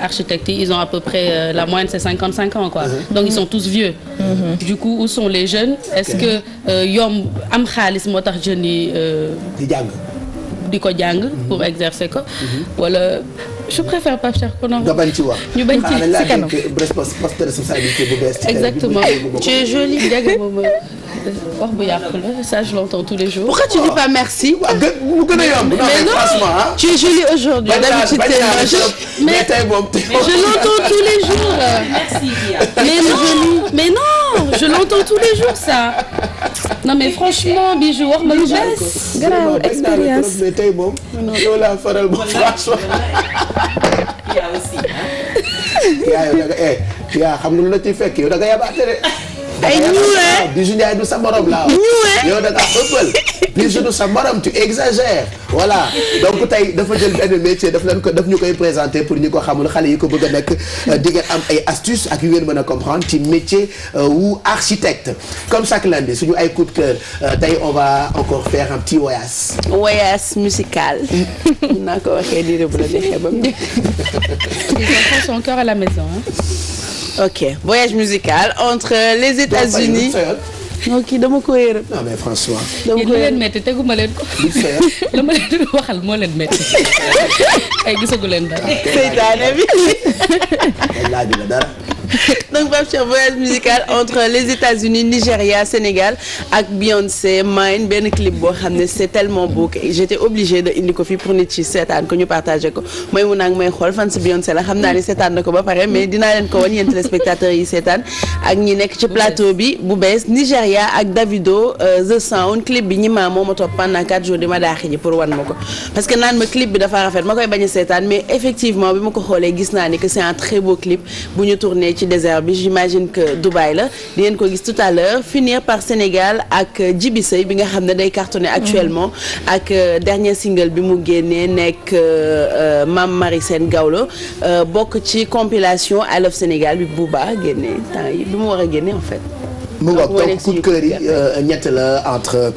architecte ils ont à peu près la moyenne c'est 55 ans quoi. Donc ils sont tous vieux. Du coup où sont les jeunes est-ce que yomb am xaalis moo tax jeunes yi. di ko jàng pour exercer ko. wala je préfère pas cher qu'on en. nga bañ ci wax. ñu bañ ci si kanam poste de responsabilité bu bees. exactement tu es jolie jaga moom wax bu yàqu la ça je l'entends tous les jours. Pourquoi tu dis pas merci? mu gën a yomb. mais non tu es jolie aujourd'hui. d'habitude mais tey moom je l'entends tous les jours. Merci. mais non je l'entends tous les jours ça. non mais franchement Bijou wax ma lu bees. garaawul expérience. mais tey moom yow laa faral ba franchement. yaa aussi. yaa xam nga lu la ci fekk yow da nga yabaate de. ay ñuwee Bijou Ndiaye du sa morom laa. yow da nga ëppal. Bijou du sa morom tu exagères. voilà donc tey dafa jël benn métier daf ñu koy présenter pour ñi ko xamul xale yi ko bëgg a nekk di ngeen am ay astuces ak yu ngeen mën a comprendre ci métier wu architecte comme chaque lundi suñu ay coup de cœur tey on va encore faire un petit voyage musical. naa ko waxee nii rek bu la neexee ba mu njëkk. Les enfants sont encore à la maison ok voyage musical entre les États-Unis non kii dama ko yërëm. non mais franchement. dama ko leen métti teguma leen ko. la ma leen waxal moo leen métti. ay gisagu leen dara. seytaane bi. laaj la dara. donc Pape Cheikh voyage musical entre les États-Unis Nigeria Sénégal ak Beyoncé Mine benn clip boo xam ne c'est tellement beau que j'étais obligée de indi ko fii pour nit ci seetaan ko ñu partagé ko mooy mu naag may xool fan si Beyoncé la xam naa ni seetaan na ko ba pare mais dinaa leen ko wan yéen téléspectateurs yi seetaan ak ñi nekk ci plateau bi bu bees Nigeria ak Davido The Sound clip bi ñi moo ma topp pendant 4 jours di ma daaxi ji pour wan ma ko parce que naan ma clip bi dafa rafet ma koy bañ a seetaan mais effectivement bi ma ko xoolee gis naa ni que c'est un très beau clip bu ñu tourné ci désert bi j'imagine que Dubaï la di ngeen ko gis tout à l'heure finir par Sénégal ak Djiby Seye bi nga xam ne day cartonné actuellement ak dernier single bi mu génnee nekk Mame Marie Sène Gawlo bokk ci compilation I Love Sénégal bi Booba génnee temps yi bi mu war a génne en fait. mu ngoog donc coup de cœur yi ñett la entre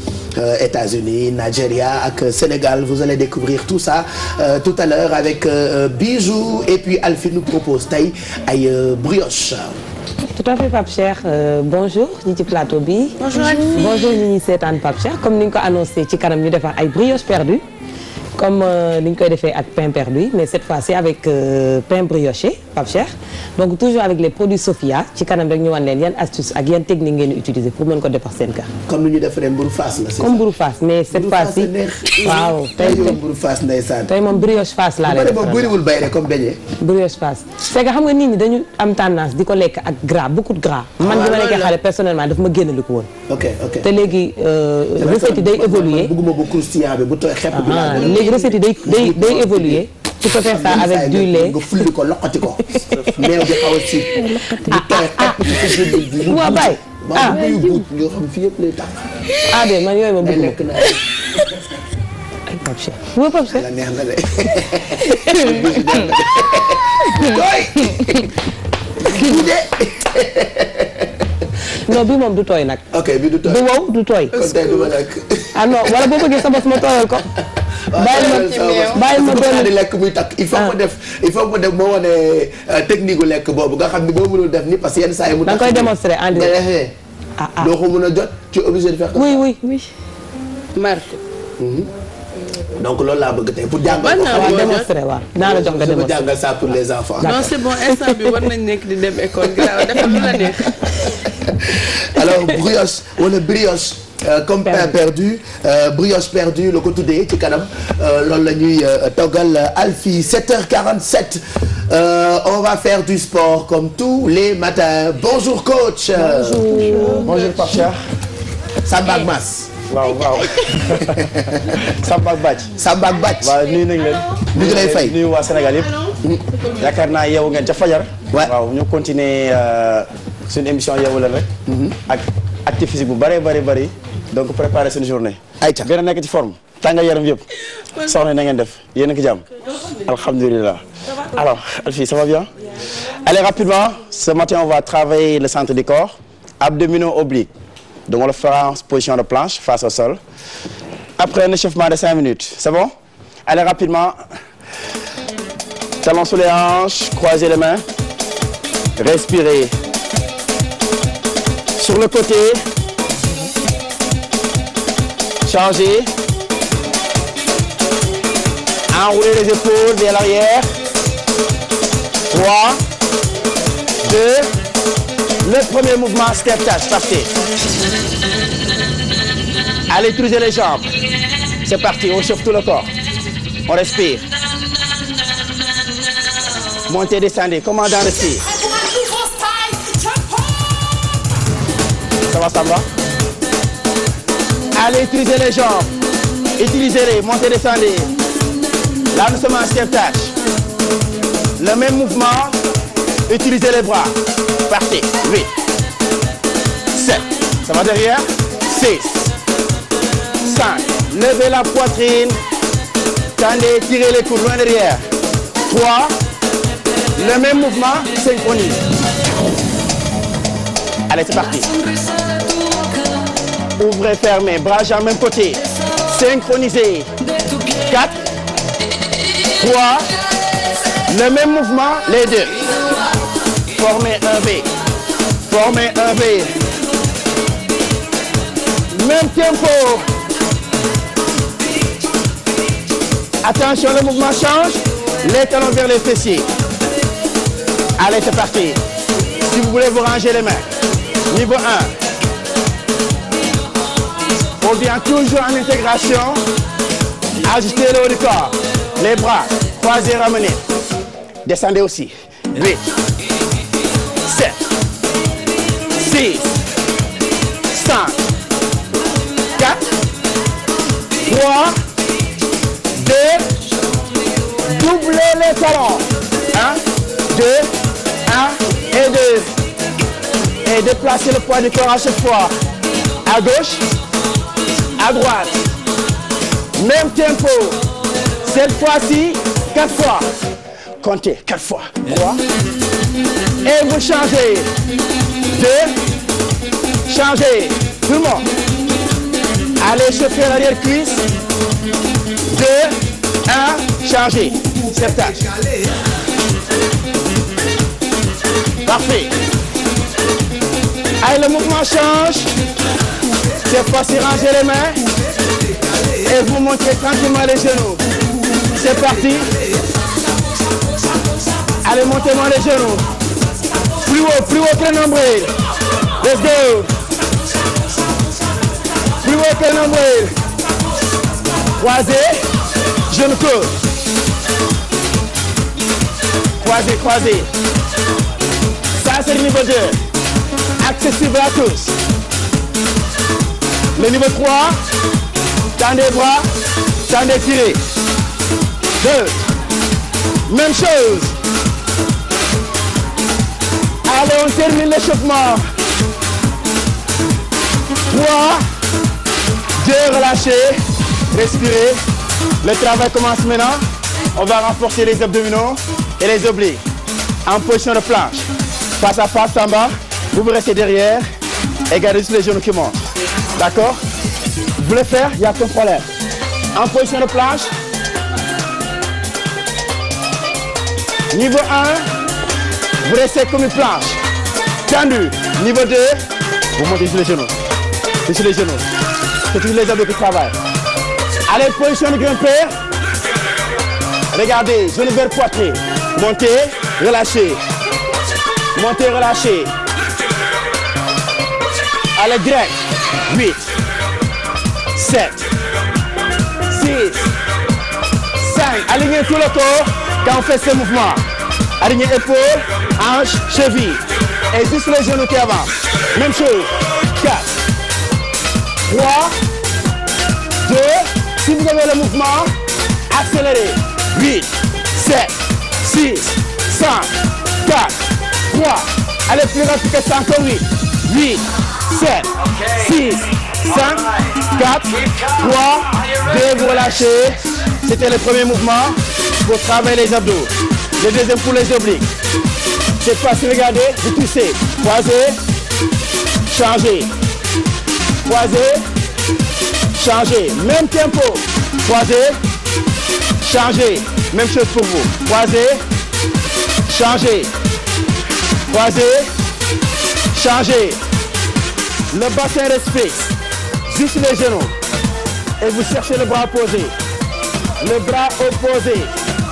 États-Unis Nigeria ak Sénégal vous allez découvrir tout ça tout à l'heure avec Bijou et puis Alfie nous propose tey ay brioche. tout à fait Pape Cheikh bonjour ñi ci plateau bi. bonjour Alfie bonjour ñi ñuy seetaan Pape Cheikh comme ni nga ko annoncé ci kanam ñu defar ay brioche perdu comme ni ñu koy defee ak pain perdu mais cette fois-ci avec pain brioché Pape Cheikh donc toujours avec les produits Sofia ci kanam rek ñu wan leen yan astuce ak yan technique ngeen utiliser pour mën ko defar seen kër. comme ni ñu defaree mburu Fass la. comme mburu Fass mais cette fois-ci waaw tey mburu Fass ndeysaan. tey moom brioche Fass laa lay defar bëriwul bay rek comme beignet. brioche Fass c'est que xam nga nit ñi dañu am tendance di ko lekk ak gras beaucoup de gras. man bi ma nekkee xale personnellement daf ma génn li ko woon. ok te léegi recette yi day évoluer. bëgguma bu croustillant bi bu tooy xepp bi. léegi recette yi day évoluer. tu peux faire ça avec du lait nga fulli ko loqati ko. meew bi xaw a si. waaw bay ah yoo xam fii yëpp lay tax. de man yooyu ma bëgg lekk na ay Pape Cheikh waaw Pape Cheikh la neex na de. du de. non bi moom du tooy nag. ok bi du tooy du wow du tooy. kon tey du ma lekk. ah non wala boo bëggee sa bopp ma tooyal ko. bàyyi ma doon di lekk muy takk il faut que ma def moo wane technique gu lekk boobu nga xam ni boo mënul def ni parce que yenn saa yi mu. da nga koy démontrer en direct. doo ko mën a jot tu es obligé de faire. oui. Marc. donc loolu laa bëgg tey pour jàngal ko. waaw démontrer waaw naa la jox nga démontrer. jàngal ça pour les enfants. non c'est bon instant bi war nañ nekk di dem école grave dafa lu la neex. alors brioche wala brioche. comme pain perdu brioche perdue la ko tuddee ci kanam loolu la ñuy toggal Alfie 7h47 on va faire du sport comme tous les matins bonjour coach. bonjour Pape Cheikh. Samba ak Mas. waaw Samba ak Bàcc. Samba ak Bàcc. waaw nuyu nañ leen. ñu ngi lay fay nuyu waa Sénégal yëpp. yaakaar naa yeewu ngeen ca fajar. waaw ñu continuer suñu émission yeewu leen rek. ak activité physique bu bari. donc préparer seen journée. ayca gën a nekk ci forme. tànga yaram yëpp. soxna na ngeen def yéen a ngi jàmm. alhamdulilah. alors Alfie ça va bien. allez rapidement ce matin on va travailler le centre du corps. abdominaux obliques. donc on le fera en position de planche face au sol. après un échauffement de 5 minutes c'est bon. allez rapidement. talons sous les hanches croisez les mains. respirez. sur le côté. Changez. Enroulez les épaules vers l'arrière. 3, 2. Le premier mouvement, step touch, partez. Allez utiliser les jambes. C'est parti, on chauffe tout le corps. On respire. Montez, descendez, commandant respire. Ça va? Allez utiliser les jambes. Utilisez-les, montez, descendez. Là nous sommes en step touch. Le même mouvement. Utilisez les bras. Partez. 8. 7. Ça va derrière. 6. 5. Levez la poitrine. Tendez, tirez les coudes loin derrière. 3. Le même mouvement, synchronise. Allez, c'est parti. Ouvrez, fermez, bras jambes même côté. Synchronisez. 4, 3, le même mouvement, les deux. Formez un V. Formez un V. Même tempo. Attention, le mouvement change. Les talons vers les fessiers. Allez, c'est parti. Si vous voulez vous ranger les mains. Niveau 1. On vient toujours en intégration. Ajustez le haut du corps. Les bras, croisez, ramenez. Descendez aussi. 8, 7, 6, 5, 4, 3, 2, doublez les talons. 1, 2, 1 et 2. déplacer le poids du corps à chaque fois. À gauche, à droite. Même tempo. Cette fois-ci, 4 fois. Comptez, 4 fois. 3. Et vous changez. 2. Changez. Tout le monde. Allez chauffer l'arrière-cuisse. 2, 1, changez. Sertage. Parfait. Allez, le mouvement change. Cette fois-ci, rangez les mains. Et vous montrez tranquillement les genoux. C'est parti. Allez, montez-moi les genoux. Plus haut que le nombril. Let's go. Plus haut que le nombril. Croisez. Genou côte. Croisez, croisez. Ça, c'est le niveau 2. Accessible à tous. Le niveau 3. Tendez les bras. Tendez, tirez. 2. Même chose. Allez, on termine l'échauffement. 3, 2, relâchez, respirez. Le travail commence maintenant. On va renforcer les abdominaux et les obliques. En position de planche. Face à face en bas. Vous vous restez derrière et gardez juste les genoux qui montent. D'accord? Vous voulez faire? Il n'y a aucun problème. En position de planche. Niveau 1, vous restez comme une planche. Tendu. Niveau 2, vous montez sur les genoux. C'est sur les genoux. C'est toujours les abdos qui travaillent. Allez, position de grimpeur. Regardez, genou vers poitrine. Montez, relâchez. Montez, relâchez. Allez, grec. 8, 7, 6, 5. Alignez tout le corps quand on fait ce mouvement. Alignez épaules, hanches, chevilles. Et juste les genoux qui avancent. Même chose. 4, 3, 2. Si vous avez le mouvement, accélérez. 8, 7, 6, 5, 4, 3. Allez, plus rapide que ça, encore 8. 8, 7, 6, 5, 4, 3, 2, vous relâchez. C'était le premier mouvement pour travailler les abdos. Le deuxième pour les obliques. Cette fois-ci, regardez, vous poussez. Croisez, changez. Croisez, changez. Même tempo. Croisez, changez. Même chose pour vous. Croisez, changez. Croisez, changez. Le bassin reste fixe. Juste les genoux. Et vous cherchez le bras opposé. Le bras opposé.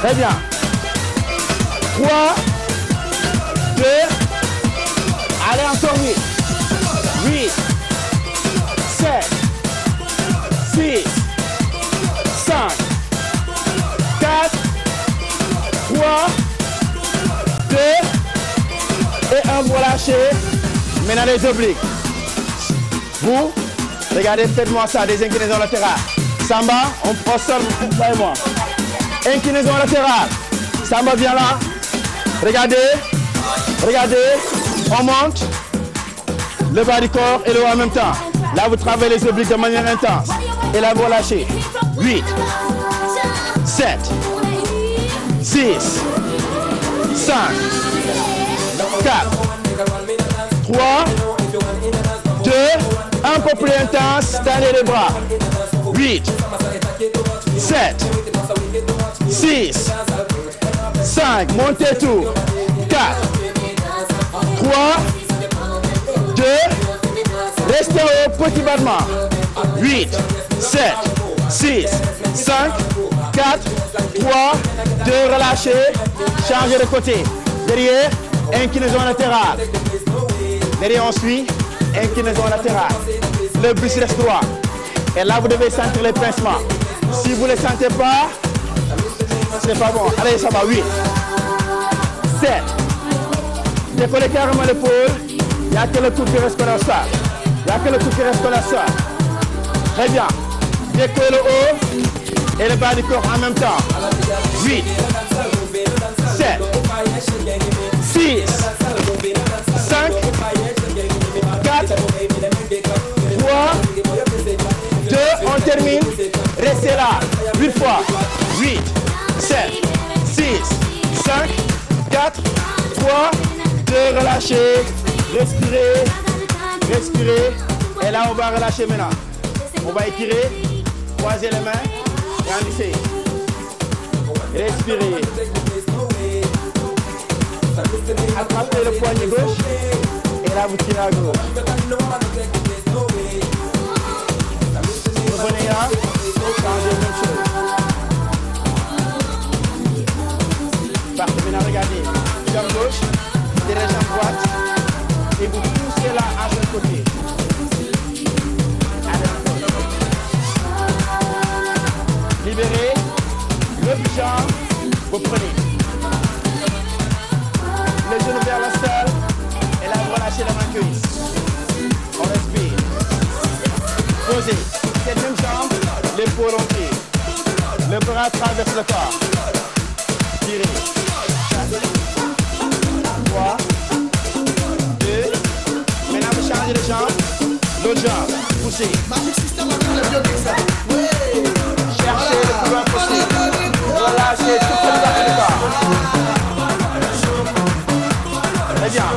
Très bien. 3, 2, allez encore 8, 8, 7, 6, 5, 4, 3, 2, et 1, vous relâchez. Maintenant les obliques. Vous, regardez, faites-moi ça, des inclinaisons latérales. Samba, on sort, moi. Inclinaison latérale. Samba, viens là. Regardez, regardez, on monte le bas du corps et le haut en même temps. Là, vous travaillez les obliques de manière intense. Et là, vous relâchez. 8, 7, 6, 5, 4, 3, 2, un peu plus intense, tendez les bras. 8, 7, 6, 5, montez tout. 4, 3, 2, restez au petit battement. 8, 7, 6, 5, 4, 3, 2, relâchez. Changez de côté. Derrière, inclinaison latérale. Derrière, on suit. Inclinaison latérale. Le buste reste droit. Et là, vous devez sentir les pincements. Si vous ne les sentez pas, c'est pas bon. Allez, ça va. 8, 7. Décollez carrément l'épaule. Il n'y a que le cou qui reste comme ça. Il n'y a que le cou qui reste comme ça. Très bien. Décollez le haut et le bas du corps en même temps. 8, 7, 6, 5, Restez là. 8 fois. 8, 7, 6, 5, 4, 3, 2, relâchez. Respirez. Respirez. Et là, on va relâcher maintenant. On va étirer. Croisez les mains. Grandissez. Respirez. Attrapez le poignet gauche. Et là, vous tirez à gauche. Revenez là. Changez la même chose. Partez maintenant, regardez. Jambe gauche. Tirez jambe droite. Et vous poussez là à chaque côté. Libérez. L'autre jambe. Vous prenez. Les genoux vers le sol. Et là, vous relâchez la main cuisse. On respire. Posez. Cette même jambe, l'épaule entière. Le bras traverse le corps. Tirez. 3, 2. Maintenant, vous changez de jambe. L'autre jambe. Poussez. Cherchez le plus loin possible. Relâchez toute cette partie du corps. Très bien.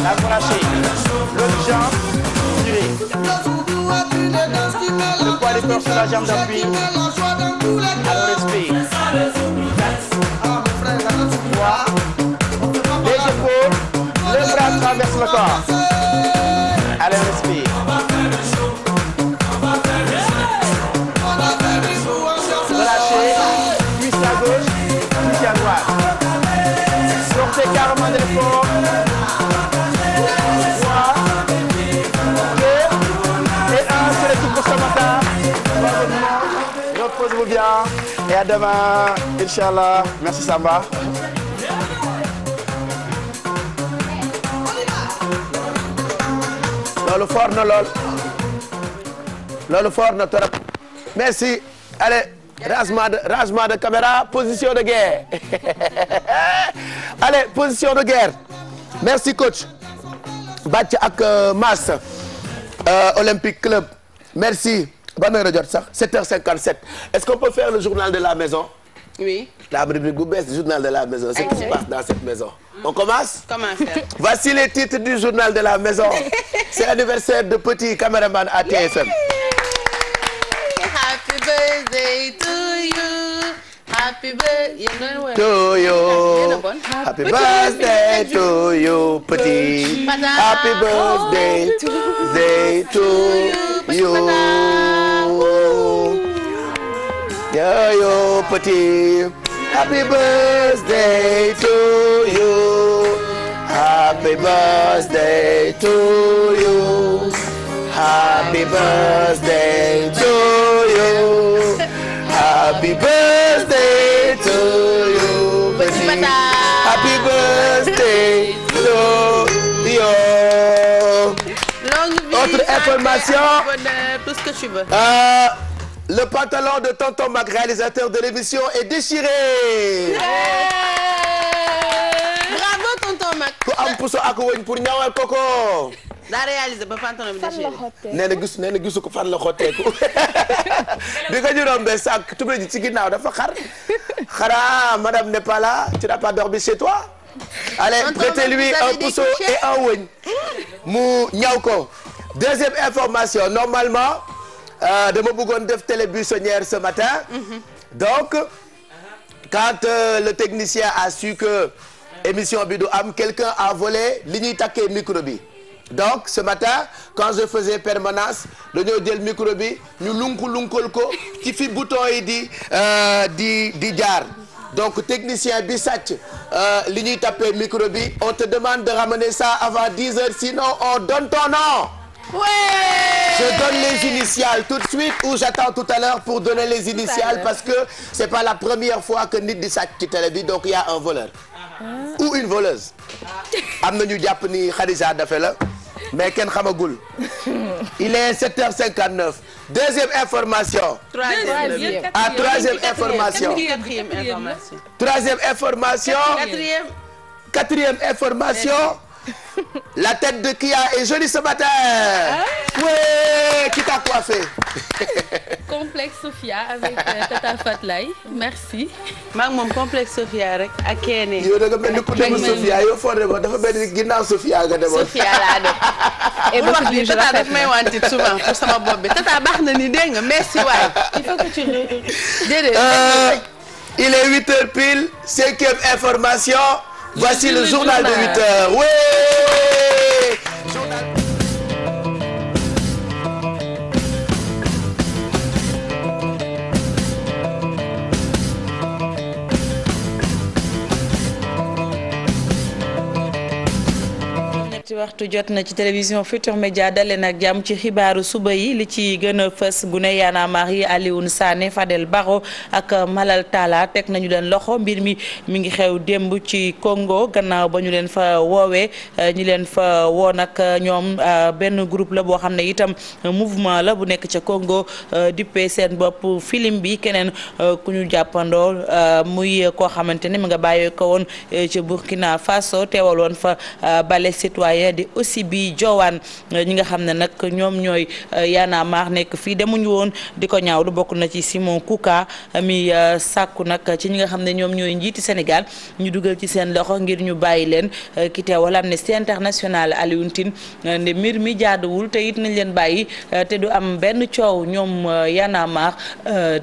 Là, vous relâchez. L'autre jambe. Tirez. Le poids du corps sur la jambe d'appui. Alors respire. 4, 3. Les épaules. Le bras traverse le corps. Allez, respire. Relâchez. Cuisse à gauche. Cuisse à droite. Sortez carrément de l'effort. 3, 2 et 1. C'est le tout pour ce matin. Reposez-vous bien. Et à demain. Inch'Allah. Merci Samba. loolu fort na lool. loolu fort na trop. Merci. Allez. Rangement de caméra, position de guerre. Allez, position de guerre. Merci coach. Bac ak Mass Olympique Club. Merci. Bonne heure de jot sax 7h57. Est-ce qu'on peut faire le journal de la maison? Oui. La rubrique bu bees du journal de la maison. C'est ce qui se passe dans cette maison. On commence? Comment faire? Voici les titres du journal de la maison. C'est l'anniversaire de petit caméraman à TFM. Happy birthday to you. Happy birthday to you. Happy birthday to you, petit. Happy birthday to you. Yo, petit. Happy birthday to you. Happy birthday to you. Happy birthday to you. Happy birthday to you, petit. Happy birthday to you. Autre information. Tout ce que tu veux. Le pantalon de Tonton Mac, réalisateur de l'émission, est déchiré. Bravo Tonton Mac. Ku am puso ak wëñ pour ñawal koko. daa réalisé ba pantalon bi déchiré. nee na gisu ko fan la xotteeku. bi nga ñu rombee sànq tubé ji ci ginnaaw dafa xar. Xanaa madame n'est pas là, tu n'as pas dormi chez toi. Allez, prêtez-lui un puso et un wëñ. mu ñaw ko. Deuxième information, normalement. Dama bëggoon def télé buissonnière ce matin. Donc quand le technicien a su que émission bi du am, quelqu'un a volé li ñuy takkee micro bi. Donc ce matin quand je faisais permanence dañoo jël micro bi ñu lunkal ko ci fi bouton yi di jaar. Donc technicien bi sàcc li ñuy tappee micro bi, on te demande de ramener ça avant 10 heures, sinon on donne ton nom. Ouais. Je donne les initiales tout de suite ou j'attends tout à l'heure pour donner les initiales parce que c'est pas la première fois que nit di sàcc ci télé bi, donc il y a un voleur ou une voleuse. Am na ñu jàpp ni Khadija dafe la mais kenn xamagul. Il est 7h59. Deuxième information. Troisième information. Troisième information. Quatrième information. La tête de Kia est jolie ce matin. Ouais, qui t'a coiffé? Complexe Sophia avec Tata Fatlay. Merci. maa ngi moom complexe Sophia rek ak kenn. yow da nga mel ni ku dem Sophia yow foo demoon dafa mel ni ginnaaw Sophia nga demoon. Sophia laa def. et ba wax ni Tata daf may wantit souvent pour sama bopp bi Tata baax na ni dégg nga merci waay. il faut que tu déedéet. Il est 8h pile, 5e information. Voici le journal de 8h. Ouais! Journal. waxtu jot na ci télévision Futurs Médias daleen ak jàmm ci xibaaru suba yi li ci gën a fës gune Y'en a marre yi Alioune Sané Fadel Barro ak Malal Talla teg nañu leen loxo mbir mi ngi xew démb ci Congo gannaaw ba ñu leen fa woowee ñi leen fa woo nag ñoom benn groupe la boo xam ne itam mouvement la bu nekk ca Congo dippee seen bopp film bi keneen ku ñu jàppandoo muy koo xamante ne mu nga bàyyee ko woon ca Burkina Faso teewal woon fa Balai Citoyen di aussi bi Jowan ñi nga xam ne nag ñoom ñooy Y'en a marre nekk fii demuñu woon di ko ñaawlu bokk na ci Simon Kouka mi sàkku nag ci ñi nga xam ne ñoom ñooy njiiti Sénégal ñu dugal ci seen loxo ngir ñu bàyyi leen ki teewal Amnesty International Alioune Tine ne mbir mi jaaduwul te it nañ leen bàyyi te du am benn coow ñoom Y'en a marre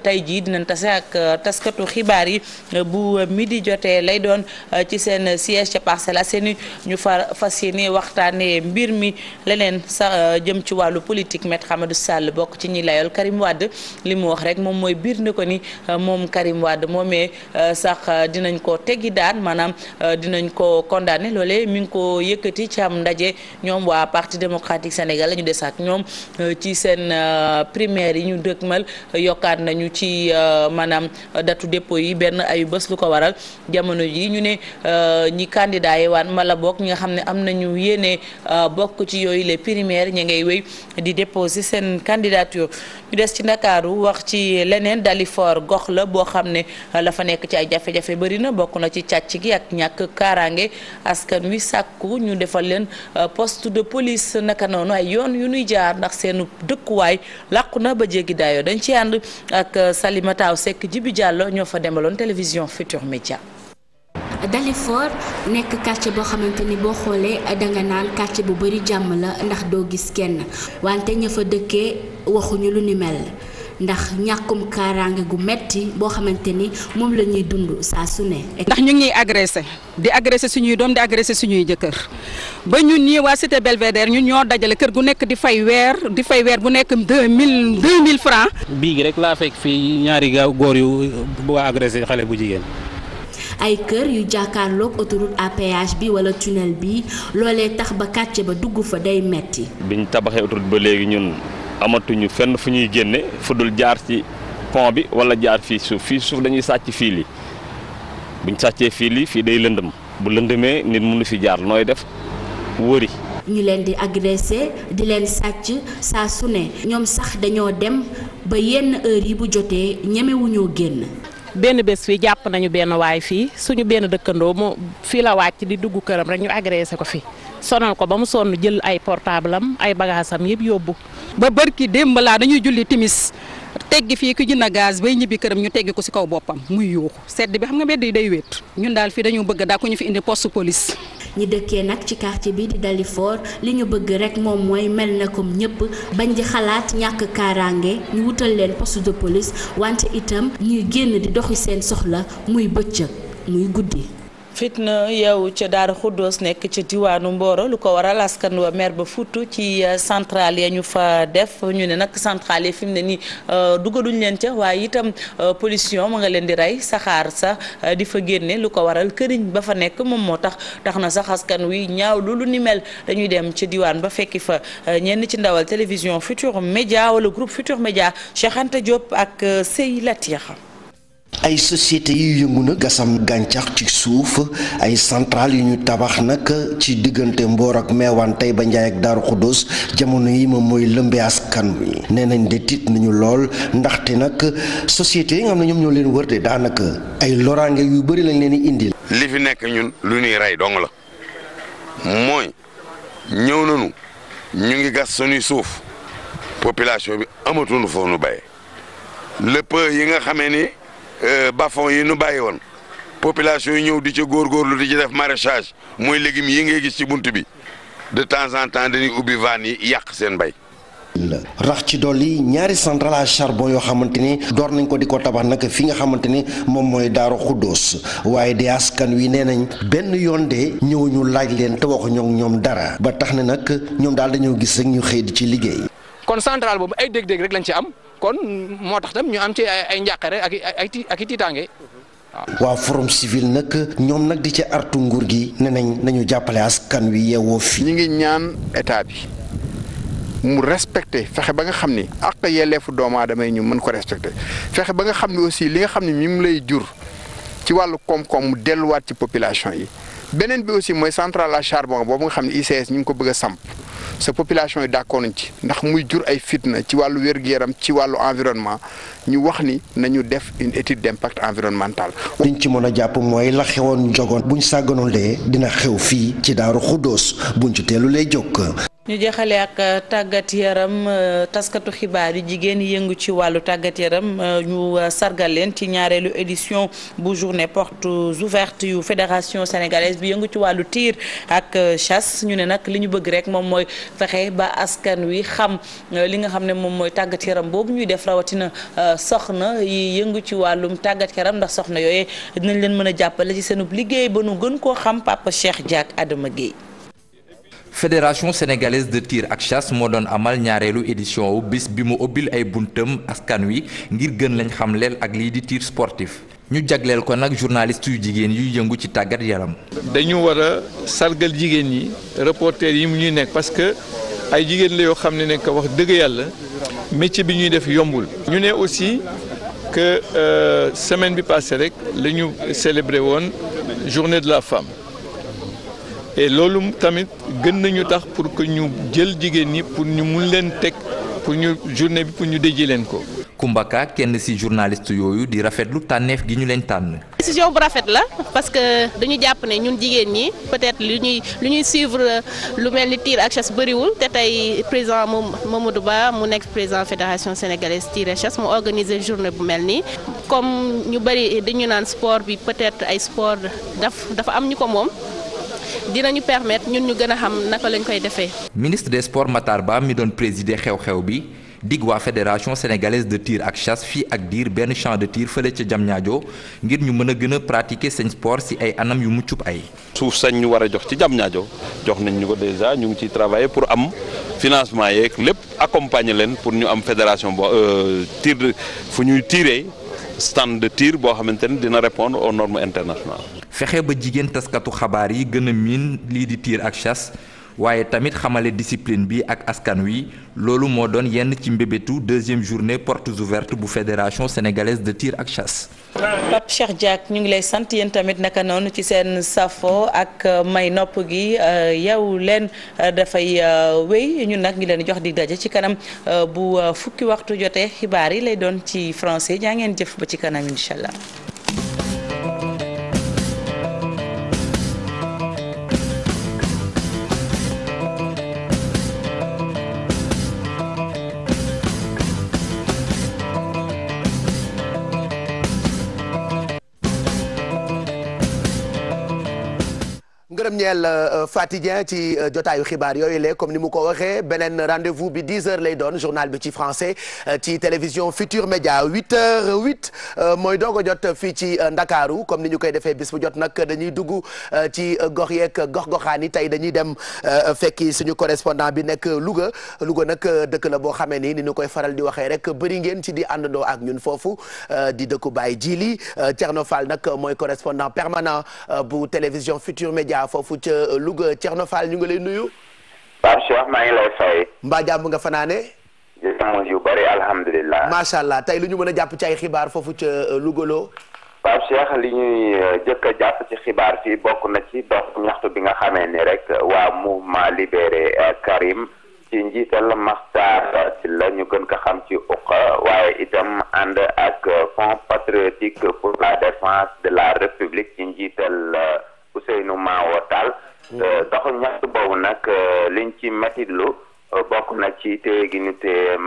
tey jii dinañ tase ak taskatu xibaar yi bu midi jotee lay doon ci seen siège ca Parcelles Assainies ñu fas yéene waxtaanee mbir mi leneen sax jëm ci wàllu politique Maître Amadou Sall bokk ci ñi layool Karim Wade li mu wax rek moom mooy biir ne ko ni moom Karim Wade moomee sax dinañ ko teggi daan maanaam dinañ ko condamné loolee mi ngi ko yëkkati ci am ndaje ñoom waa Parti démocratique sénégalais ñu des ak ñoom ci seen primaire yi ñu dëkkmal yokkaat nañu ci maanaam datu dépôt yi benn ayu bés lu ko waral jamono ji ñu ne ñi candidat yi waan mala bokk ñi nga xam ne am nañu yéene bokk ci yooyu les primaires ñi ngay wéy di déposer seen candidature ñu des ci Ndakaaru wax ci leneen Dalifort gox la boo xam ne la fa nekk ci ay jafe-jafe bëri na bokk na ci càcc gi ak ñàkk kaaraange askan wi sàkku ñu defal leen poste de police naka noonu ay yoon yu nuy jaar ndax seen dëkkuwaay làqu na ba jéggi daayoo dañ ci ànd ak Salimata Seck Jibi Diallo ñoo fa demaloon télévision Futurs Médias. Dalifort nekk quartier boo xamante ni boo xoolee danga naan quartier bu bari jàmm la ndax doo gis kenn wante ña fa dëkkee waxuñu lu ni mel ndax ñàkkum kaaraange gu metti boo xamante ni moom la ñuy dund saa su ne. ndax ñu ngi agressé di agressé suñuy doom di agressé suñuy jëkkër ba ñun ñii waa cité Belvédère ñun ñoo dajale kër gu nekk di fay weer bu nekk 2000 francs. bii gi rek laa fekk fii ñaari góor yu bu agressé xale bu jigéen. ay kër yu jàkkaarloog autoroute à péage bi wala tunnel bi loolee tax ba quartier ba dugg fa day metti. biñ tabaxee autoroute ba léegi ñun amatuñu fenn fu ñuy génne fu dul jaar ci pont bi wala jaar fii suuf dañuy sàcc fii li buñ sàccee fii li fii day lëndëm bu lëndëmee nit mënu fi jaar nooy def wëri. ñu leen di agressé di leen sàcc saa su ne ñoom sax dañoo dem ba yenn heure yi bu jotee ñemewuñoo génn. benn bés fii jàpp nañu benn waay fii suñu benn dëkkandoo moo fii la wàcc di dugg këram rek ñu agressé ko fi sonal ko ba mu sonn jël ay portable am ay bagages am yëpp yóbbu. ba bërki démb laa dañuy julli timis teggi fii ku jënd gaz bay ñibbi këram ñu teggi ko ci kaw boppam muy yuuxu sedd bi xam nga mbedd yi day wéet ñun daal fii dañu bëgg daa ko ñu fi indi poste police. ñi dëkkee nag ci quartier bi di Dalifort li ñu bëgg rek moom mooy mel na comme ñëpp bañ di xalaat ñàkk kaaraange ñu wutal leen poste de police wante itam ñuy génn di doxi seen soxla muy bëccëg muy guddi. fitna yow ca Daara Xuddoos nekk ca diwaanu Mboro lu ko waral askan wa mer ba futu ci centrale ya ñu fa def ñu ne nag centrale yi fi mu ne nii dugaluñ leen ca waaye itam pollution ma nga leen di rey saxaar sax di fa génne lu ko waral këriñ ba fa nekk moom moo tax na sax askan wi ñaaw lu ni mel dañuy dem ca diwaan ba fekki fa ñenn ci ndawal télévision Futurs Médias wala groupe Futurs Médias Cheikh Anta Diop ak Sey Latiya. ay société yu yëngu na gasam gàncax ci suuf ay centrale yu ñu tabax nag ci diggante Mboor ak Meewaan tey ba Njaay ak Daaru Xuddoos jamono yi moom mooy lëmbee askan wi nee nañ de tiit nañu lool ndaxte nag société yi nga xam ne ñoom ñoo leen wër de daanaka ay loraange yu bëri lañ leen di indil. li fi nekk ñun lu ñuy rey dong la mooy ñëw nañu ñu ngi gas suñuy suuf population bi amatuñu foofu nu bàyyi le peu yi nga xamee ni bas-fonds yi nu bàyyi woon population yi ñëw di ca góorgóorlu di ci def maraîchage mooy légumes yi ngay gis ci bunt bi de temps en temps dañuy ubbi vannes yi yàq seen mbay. rax ci dolli ñaari centrale à charbon yoo xamante ni door nañ ko di ko tabax nag fi nga xamante ni moom mooy Daaru Xuddoos waaye di askan wi nee nañ benn yoon de ñëw ñu laaj leen te waxuñu ñoom dara ba tax ne nag ñoom daal dañoo gis rek ñu xëy di ci liggéey. kon centrale boobu ay dégg-dégg rek lañ ci am kon moo tax tam ñu am ci ay njàqare ak i tiitaange. waa Forum Civil nag ñoom nag di ci artu nguur gi ne nañu jàppale askan wi yeewoo fi. ñi ngi ñaan état bi mu respecté fexe ba nga xam ni ak yelleefu doomu aadama yi ñu mën ko respecté fexe ba nga xam ni aussi li nga xam ni mi mu lay jur ci wàllu koom-koom mu delluwaat ci population yi beneen bi aussi mooy centrale à charbon boobu nga xam ne ICS ñu ngi ko bëgg a samp sa population yi d'accord nañ ci ndax muy jur ay fitna ci wàllu wér-gu-yaram ci wàllu environnement ñu wax ni nañu def une étude d'impact environnemental. liñ ci mën a jàpp mooy la xewoon jogoon buñ sàgganoon lee dina xew fii ci Daaru Xuddoos buñ ci teelu lay jokk. ñu jeexale ak tàggat yaram taskatu xibaar yi jigéen yëngu ci wàllu tàggat yaram ñu sargal leen ci ñaareelu édition bu journée portes ouvertes yu fédération sénégalaise bi yëngu ci wàllu tir ak chasse ñu ne nag li ñu bëgg rek moom mooy fexe ba askan wi xam li nga xam ne moom mooy tàggat yaram boobu ñuy def rawatina soxna yi yëngu ci wàllum tàggat yaram ndax soxna yooyu dinañ leen mën a jàppale ci seenub liggéey ba nu gën koo xam Papa Cheikh Diack Adama Gueye. fédération sénégalaise de tir ak chasse moo doon amal ñaareelu édition wu bis bi mu ubbil ay buntam askan wi ngir gën lañ xam leel ak lii di tir sportif ñu jagleel ko nag journaliste yu jigéen yuy yëngu ci tàggat yaram. dañu war a sargal jigéen ñi reporter yi mu ñuy nekk parce que ay jigéen la yoo xam ne nekk wax dëgg yàlla métier bi ñuy def yombul. ñu ne aussi que semaine bi passée rek la ñu célébré woon journée de la femme. et loolu tamit gën nañu tax pour que ñu jël jigéen ñi pour ñu mun leen teg pour ñu journée bi pour ñu déjee leen ko. Kumbaka kenn ci journaliste yooyu di rafetlu tànneef gi ñu leen tànn. décision bu rafet la parce que dañu jàpp ne ñun jigéen ñi peut-être lu ñuy suivre lu mel ni tir ak chasse bëriwul te tey président Mamadou Ba mu nekk président fédération sénégalaise tir et chasse mu organiser journée bu mel nii comme ñu bëri dañu naan sport bi peut-être ay sport dafa am ñu ko moom. dinañu permettre ñun ñu gën a xam naka lañ koy defee. ministre des sports Matar Ba mi doon présider xew-xew bi dig waa fédération sénégalaise de tir ak chasse fii ak diir benn champ de tir fële ca Diamniadio ngir ñu mën a gën a pratiquer seen sport ci ay anam yu muccub ay. suuf sañ ñu war a jox ci Diamniadio jox nañ ñu ko déjà ñu ngi ciy travailler pour am financement yeeg lépp accompagner leen pour ñu am fédération boo tir fu ñuy tirer stand de tir boo xamante ne dina répondre aux normes internationales. fexe ba jigéen taskatu xabaar yi gën a miin lii di tir ak chasse waaye tamit xamale discipline bi ak askan wi loolu moo doon yenn ci mbébétu deuxième journée portes ouvertes bu fédération sénégalaise de tir ak chasse. Pape Cheikh Diack ñu ngi lay sant yéen tamit naka noonu ci seen safo ak may nopp gi yow leen dafay wéy ñun nag ngi leen jox di daje ci kanam bu fukki waxtu jotee xibaar yi lay doon ci français jaa ngeen jëf ba ci kanam incha allah. ngërëm ñeel Faty Dieng ci jotaayu xibaar yooyu le comme ni mu ko waxee beneen rendez-vous bi 10h lay doon journal bi ci français ci télévision Futur Média 8h08 mooy doog a jot fii ci Ndakaaru comme ni ñu koy defee bis bu jot nag dañuy dugg ci gox yeeg gox-goxaan yi tey dañuy dem fekki suñu correspondant bi nekk Louga nag dëkk la boo xamee ni ñu koy faral di waxee rek bëri ngeen ci di àndandoo ak ñun foofu di dëkku Baye Djili Thierno Fall nag mooy correspondant permanent bu télévision Futur Média foofu ca Louga. Thierno Fall ñu ngi lay nuyu. Pape Cheikh maa ngi lay fay. mbaa jàmm nga fanaane. jërëjëf yu bëri alhamdulilah. macha allah tey lu ñu mën a jàpp ci ay xibaar foofu ca Louga loo. Pape Cheikh li ñuy jëkk a jàpp ci xibaar fii bokk na ci dox ñaxtu bi nga xamee ni rek waa mouvement libéré Karim ci njiital Makhtar Sylla ñu gën ko xam ci UQA waaye itam ànd ak Fonds patriotique pour la défense de la République ci njiital Ousseynou Mawo Tall doxu ñaxtu boobu nag liñ ci metitlu bokk na ci téye gi ñu téye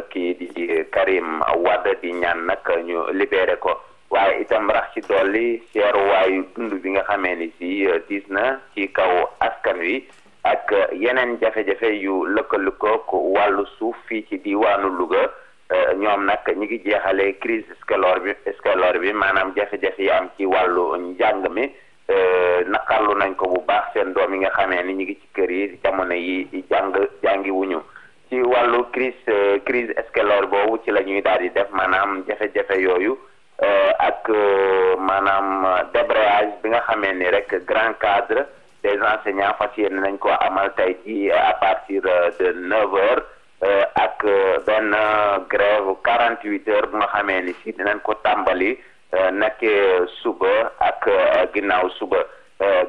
kii di Karim Wade di ñaan nag ñu libéré ko waaye itam rax ci dolli seeruwaayu dund bi nga xamee ni si diis na ci kaw askan wi ak yeneen jafe-jafe yu lëkkalikook wàllu suuf fii ci diwaanu Louga ñoom nag ñi ngi jeexale crise scolaire bi maanaam jafe-jafe yi am ci wàllu njàng mi naqarlu nañ ko bu baax seen doom yi nga xamee ni ñu ngi ci kër yi jamono yi jàngi wuñu ci wàllu crise scolaire boobu ci la ñuy daal di def maanaam jafe-jafe yooyu ak maanaam débrayage bi nga xamee ni rek grand cadre des enseignants fas yéene nañ ko amal tey ji à partir de 9h ak benn grève 48 heures bu nga xamee ni si dinañ ko tàmbali nekkee suba ak ginnaaw suba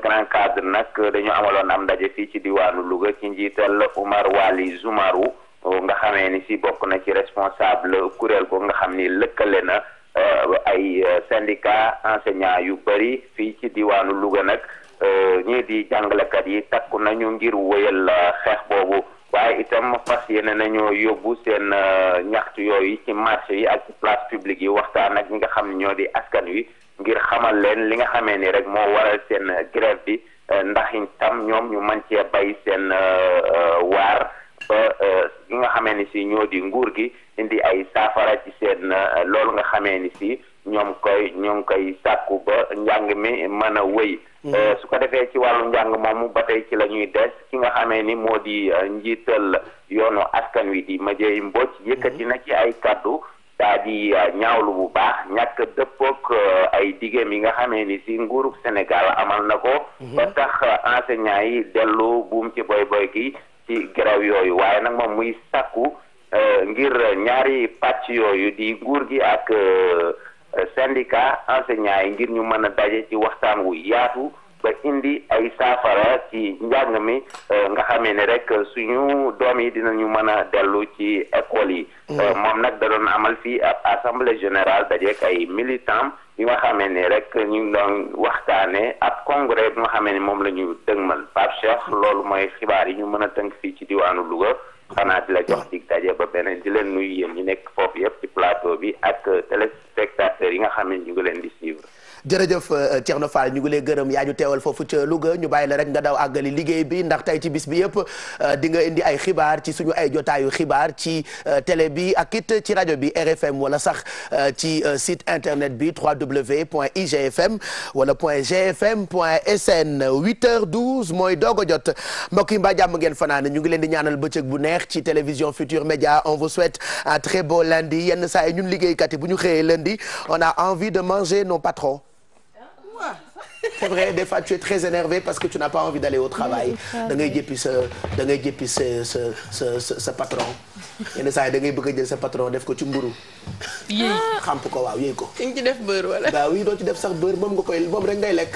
grand cadre nag dañu amaloon am ndaje fii ci diwaanu Louga ci njiital Oumar Wali Zoumarou nga xamee ni si bokk na ci responsable kuréel ko nga xam ni lëkkale na ay syndicat enseignant yu bëri fii ci diwaanu Louga nag ñii di jàngalekat yi takku nañu ngir wëyal xeex boobu waaye itam fas yéene nañoo yóbbu seen ñaxtu yooyu ci marché yi ak ci place publique yi waxtaan ak ñi nga xam ne ñoo di askan wi ngir xamal leen li nga xamee ni rek moo waral seen grève bi ndax itam ñoom ñu mën cee bay seen waar ba ñi nga xamee ni si ñoo di nguur gi indi ay saafara ci seen loolu nga xamee ni si ñoo ngi koy sàkku ba njàng mi mën a wëy su ko defee ci wàllu njàng moomu ba tey ci la ñuy des ki nga xamee ni moo di njiital yoonu askan wi di Madieye Mbodj yëkkati na ci ay kaddu daa di ñaawlu bu baax ñàkk dëppook ay digéem yi nga xamee ni si nguurug Sénégal amal na ko ba tax enseignants yi dellu buum ci boy gi ci grève yooyu waaye nag moom muy sàkku ngir ñaari pàcc yooyu di nguur gi ak syndicat enseignants yi ngir ñu mën a daje ci waxtaan wu yaatu ba indi ay saafara ci njàng mi nga xamee ne rek suñu doom yi dinañu mën a dellu ci école yi moom nag da doon amal fii ab assemblée générale dajeek ay militants yi nga xamee ne rek ñu ngi doon waxtaane ab congrès bi nga xamee ne moom la ñu dëgmal Pape Cheikh loolu mooy xibaar yi ñu mën a tënk fii ci diwaanu Louga xanaa di la jox dig daje ba beneen di leen nuyu yéen ñu nekk foofu yëpp ci plateau bi ak téléspectateurs yi nga xam ne ñu ngi leen di suivre. jërëjëf Thierno Fall ñu ngi lay gërëm yaa ñu teewal foofu ca Louga ñu bàyyi la rek nga daw àggali liggéey bi ndax tey ci bis bi yëpp di nga indi ay xibaar ci suñu ay jotaayu xibaar ci télé bi ak it ci rajo bi RFM wala sax ci site internet bi www.igfm wala .gfm.sn 8h12 mooy doog a jot mbokk yi mbaa jàmm ngeen fanaan ñu ngi leen di ñaanal bëccëg bu neex ci télévision Futur Média on vous souhaite un très beau lundi yenn saa yi ñun liggéeykat yi bu ñu xëyee lundi on a envie de manger nos patrons. C'est vrai, des fois tu es très énervé parce que tu n'as pas envie d'aller au travail da ngay jéppi sa patron yenn saa yi da ngay bëgg a jël sa patron def ko ci mburu yéey xamp ko waaw yéey ko di nga ci def beurre wala waaw oui doo ci def sax beurre moom rek ngay lekk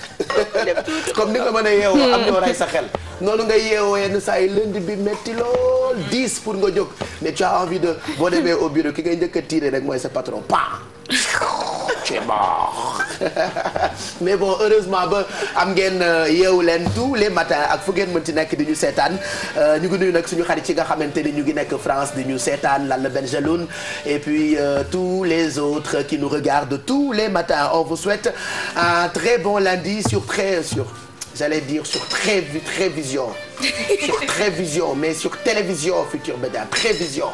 comme ni nga mën a yeewoo am ñoo rey sa xel noonu ngay yeewoo yenn saa yi lundi bi metti lool 10 pour nga jóg mais tu as envie de boo demee au bureau ki ngay njëkk a tirer rek mooy sa patron pa c'est mort mais bon heureusement ba am ngeen yeewu leen tous les matins ak fu ngeen mënti nekk di ñu seetaan ñu ngi nuyu nag suñu xarit yi nga xamante ni ñu ngi nekk France di ñu seetaan Lalla Benjeloun et puis tous les autres qui nous regardent tous les matins on vous souhaite un très bon lundi sur Trévision sur Trévision mais sur télévision Futur Média Trévision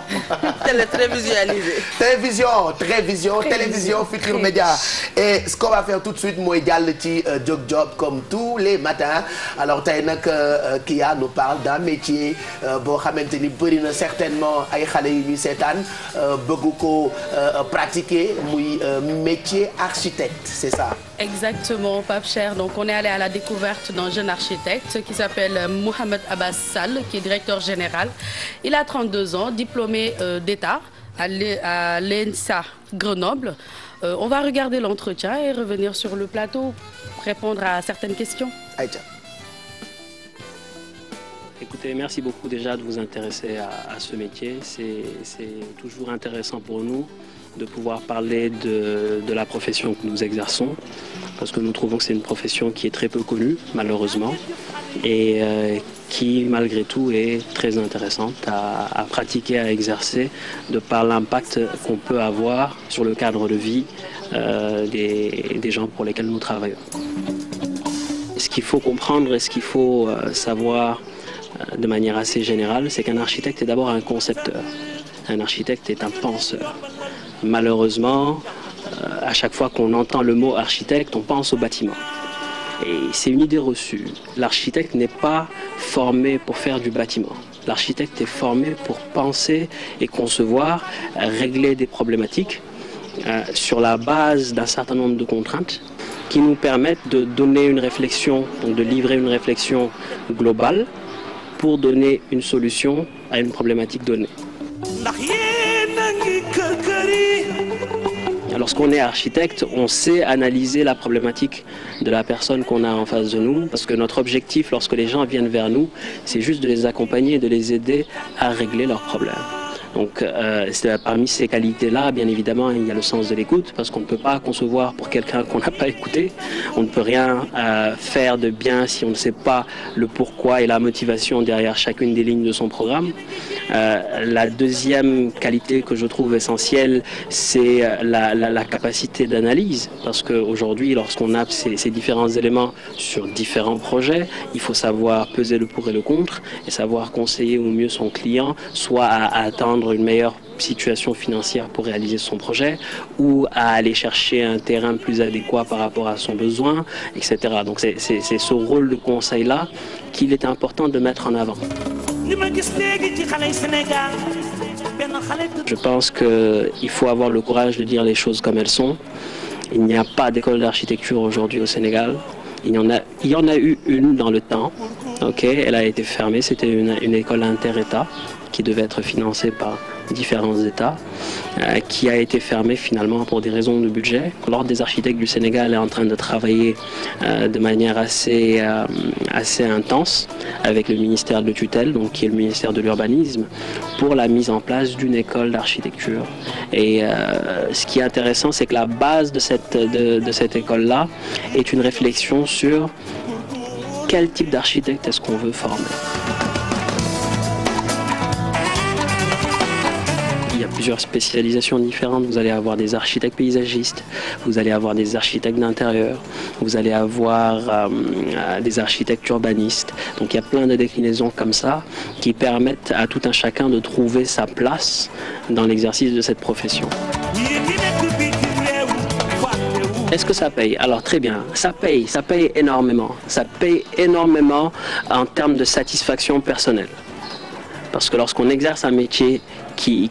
télévision Futur Média et ce qu'on va faire tout de suite mooy jàll ci Jóg Job comme tous les matins alors tey nag Kia nous parle d'un métier boo xamante ni bëri na certainement ay xale yu ñuy seetaan bëgg ko pratiquer muy métier architecte c'est ça. Exactement, Pape Cheikh. Donc on est allé à la découverte d'un jeune architecte qui s'appelle Mohamed Abbas Sall, qui est directeur général. Il a 32 ans, diplômé d'État à l'ENSA Grenoble. On va regarder l'entretien et revenir sur le plateau, répondre à certaines questions. Aïcha. Écoutez, merci beaucoup déjà de vous intéresser à ce métier. C'est toujours intéressant pour nous de pouvoir parler de la profession que nous exerçons, parce que nous trouvons que c'est une profession qui est très peu connue, malheureusement, et qui, malgré tout, est très intéressante à pratiquer, à exercer, de par l'impact qu'on peut avoir sur le cadre de vie des gens pour lesquels nous travaillons. Ce qu'il faut comprendre et ce qu'il faut savoir de manière assez générale, c'est qu'un architecte est d'abord un concepteur. Un architecte est un penseur. Malheureusement, à chaque fois qu'on entend le mot architecte, on pense au bâtiment. Et c'est une idée reçue. L'architecte n'est pas formé pour faire du bâtiment. L'architecte est formé pour penser et concevoir, régler des problématiques sur la base d'un certain nombre de contraintes qui nous permettent de donner une réflexion, donc de livrer une réflexion globale pour donner une solution à une problématique donnée. Lorsqu'on est architecte, on sait analyser la problématique de la personne qu'on a en face de nous, parce que notre objectif, lorsque les gens viennent vers nous, c'est juste de les accompagner et de les aider à régler leurs problèmes. Donc parmi ces qualités-là, bien évidemment, il y a le sens de l'écoute, parce qu'on ne peut pas concevoir pour quelqu'un qu'on n'a pas écouté. On ne peut rien faire de bien si on ne sait pas le pourquoi et la motivation derrière chacune des lignes de son programme. La deuxième qualité que je trouve essentielle, c'est la capacité d'analyse, parce qu'aujourd'hui, lorsqu'on a ces différents éléments sur différents projets, il faut savoir peser le pour et le contre et savoir conseiller au mieux son client, soit à attendre une meilleure situation financière pour réaliser son projet ou à aller chercher un terrain plus adéquat par rapport à son besoin, etc. Donc c'est ce rôle de conseil-là qu'il est important de mettre en avant. Je pense qu'il faut avoir le courage de dire les choses comme elles sont. Il n'y a pas d'école d'architecture aujourd'hui au Sénégal. Il y en a eu une dans le temps. Elle a été fermée. C'était une école inter-État qui devait être financée par différents États, qui a été fermée finalement pour des raisons de budget. L'Ordre des architectes du Sénégal est en train de travailler de manière assez intense avec le ministère de tutelle, donc qui est le ministère de l'Urbanisme, pour la mise en place d'une école d'architecture. Et ce qui est intéressant, c'est que la base de cette école-là est une réflexion sur quel type d'architecte est-ce qu'on veut former. Il y a plusieurs spécialisations différentes. Vous allez avoir des architectes paysagistes, vous allez avoir des architectes d'intérieur, vous allez avoir des architectes urbanistes. Donc il y a plein de déclinaisons comme ça qui permettent à tout un chacun de trouver sa place dans l'exercice de cette profession. Est-ce que ça paye? Alors très bien, ça paye énormément. Ça paye énormément en termes de satisfaction personnelle. Parce que lorsqu'on exerce un métier qui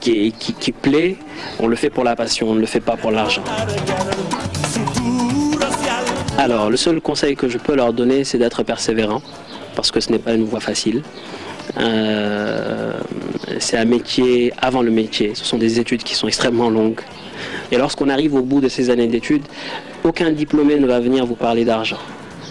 plaît, on le fait pour la passion, on ne le fait pas pour l'argent. Alors, le seul conseil que je peux leur donner, c'est d'être persévérant, parce que ce n'est pas une voie facile. C'est un métier avant le métier, ce sont des études qui sont extrêmement longues. Et lorsqu'on arrive au bout de ces années d'études, aucun diplômé ne va venir vous parler d'argent.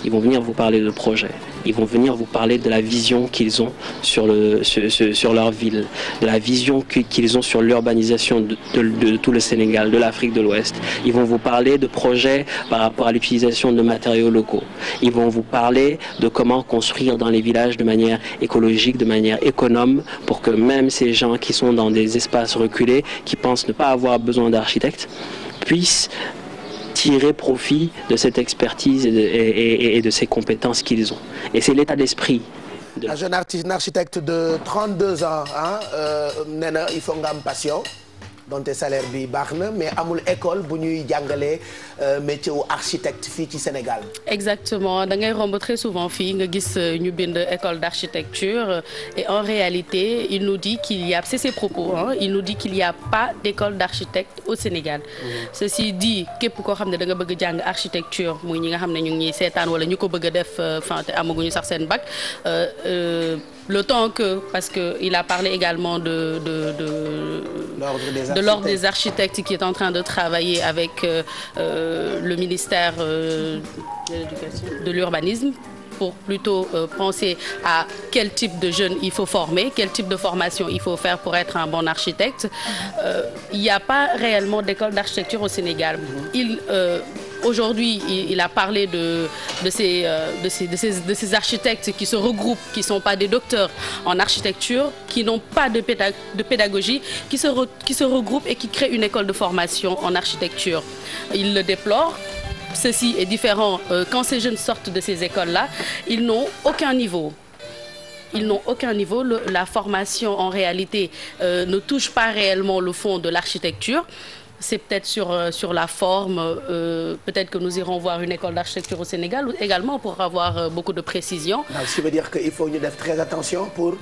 Ils vont venir vous parler de projets. Ils vont venir vous parler de la vision qu'ils ont sur leur ville, de la vision qu'ils ont sur l'urbanisation de tout le Sénégal, de l'Afrique de l'Ouest. Ils vont vous parler de projets par rapport à l'utilisation de matériaux locaux. Ils vont vous parler de comment construire dans les villages de manière écologique, de manière économe, pour que même ces gens qui sont dans des espaces reculés, qui pensent ne pas avoir besoin d'architectes, puissent tirer profit de cette expertise et de ces compétences qu'ils ont. Et c'est l'état d'esprit. Un jeune architecte de 32 ans, nee na il faut nga am passion. donte salaire bi baax na mais amul école bu ñuy jàngalee métier wu architecte fii ci Sénégal. Exactement da ngay romb très souvent fii nga gis ñu bind école d'architecture et en réalité il nous dit qu'il y a, c'est ses propos il nous dit qu'il y a pas d'école d'architecte au Sénégal. Ceci dit képp koo xam ne da nga bëgg jàng architecture muy ñi nga xam ne ñu ngi ñuy seetaan wala ñu ko bëgg a def enfin te amaguñu sax seen bac. Le temps que, parce qu'il a parlé également de l'ordre des architectes qui est en train de travailler avec le ministère de l'urbanisme pour plutôt penser à quel type de jeunes il faut former, quel type de formation il faut faire pour être un bon architecte. Il n'y a pas réellement d'école d'architecture au Sénégal. Aujourd'hui, il a parlé de ces architectes qui se regroupent, qui ne sont pas des docteurs en architecture, qui n'ont pas de pédagogie, qui se regroupent et qui créent une école de formation en architecture. Il le déplore. Ceci est différent quand ces jeunes sortent de ces écoles-là, ils n'ont aucun niveau. Ils n'ont aucun niveau. La formation, en réalité, ne touche pas réellement le fond de l'architecture. C'est peut-être sur la forme, peut-être que nous irons voir une école d'architecture au Sénégal également pour avoir beaucoup de précision. Ce qui veut dire qu'il faut ñu def très attention pour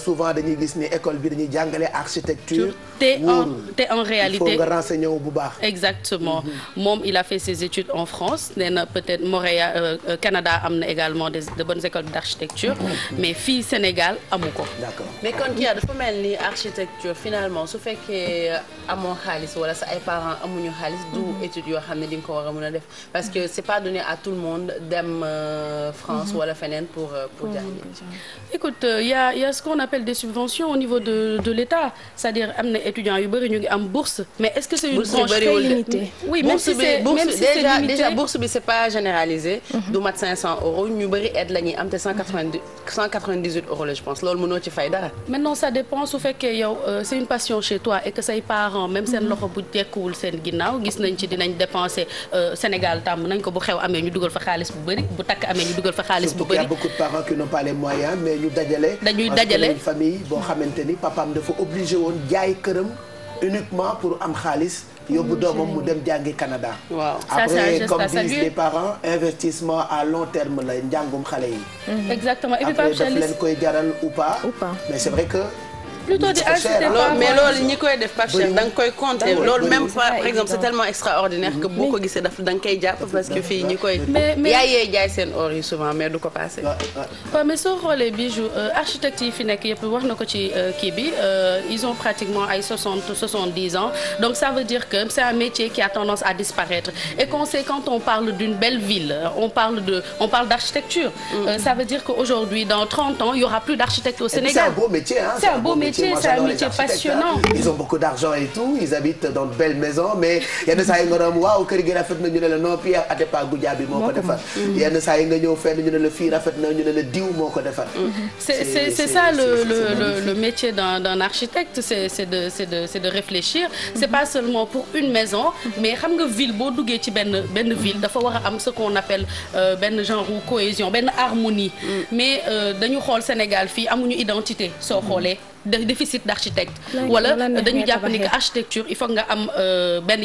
souvent dañuy gis ni école bi dañuy jàngale architecture. te en réalité il faut nga renseigner wu bu baax. Exactement. Moom il a fait ses études en France, nee na peut-être Montréal, Canada am na également de bonnes écoles d'architecture, mais fii Sénégal amu ko. D'accord. Mais kon kii dafa mel ni architecture finalement su fekkee amoo xaalis wala ay parents amuñu xaalis du études yoo xam ne di nga ko war a mën a def parce que c'est pas donné à tout le monde dem France wala feneen pour jàngi. Écoute, il y a ce qu'on appelle des subventions au niveau de l'État, c'est-à-dire am na étudiants yu bëri ñu ngi am bourse, mais est-ce que c'est une branche très limitée? Oui, même si c'est déjà bourse bi c'est pas généralisé. du mat 500 €, ñu bëri aide la ñuy am te 198 € la je pense loolu mënoo ci fay dara. Maintenant ça dépend su fekkee yow c'est une passion chez toi et que say parents même seen loxo bu tekkuwul seen ginnaaw gis nañ ci dinañ dépenser Sénégal tàmm nañ ko bu xew amee ñu dugal fa xaalis bu bëri bu takk amee ñu dugal fa xaalis bu bëri. Il y a beaucoup de parents qui n'ont pas les moyens mais ñu dajale une famille boo xamante ni papaam dafa obligé woon jaay këram uniquement pour am xaalis yóbbu doomam mu dem jàngi Canada. waaw après comme disent les parents investissement à long terme la njàngum xale yi. Exactement et puis après daf leen koy jaral ou pas. mais c'est vrai que. plutôt di inciter mais loolu ñi koy def Pape Cheikh da nga koy compter loolu même par exemple c'est tellement extraordinaire que boo ko gisee daf da nga koy jàpp parce que fii ñi koy yaayee jaay seen or yi souvent mais du ko passé. waaw mais soo xoolee Bijou architecte yi fi nekk yëpp wax na ko ci kii bi ils ont pratiquement ay 70 ans donc ça veut dire que c'est un métier qui a tendance à disparaître et qu'on sait quand on parle d'une belle ville on parle d'architecture. Ça veut dire qu'aujourd'hui dans 30 ans il y aura plus d'architectes au Sénégal. C'est un beau métier hein. C'est un beau métier. C'est un métier passionnant. Ils ont beaucoup d'argent et tout, ils habitent dans de belles maisons mais yenn saa yi nga doon waaw kër gi rafet na ñu ne la non Pierre Atepa Goudiaby moo ko defar. yenn saa yi nga ñëw fenn ñu ne la fii rafet na ñu ne la diw moo ko defar. C'est ça le métier d'un architecte, c'est de réfléchir. C'est pas seulement pour une maison, mais xam nga ville boo duggee ci benn ville dafa war a am ce qu'on appelle benn genre cohésion, benn harmonie. Mais dañu xool Sénégal fii amuñu identité soo xoolee. Déficit d'architecte wala dañu jàpp ni que architecture il faut nga am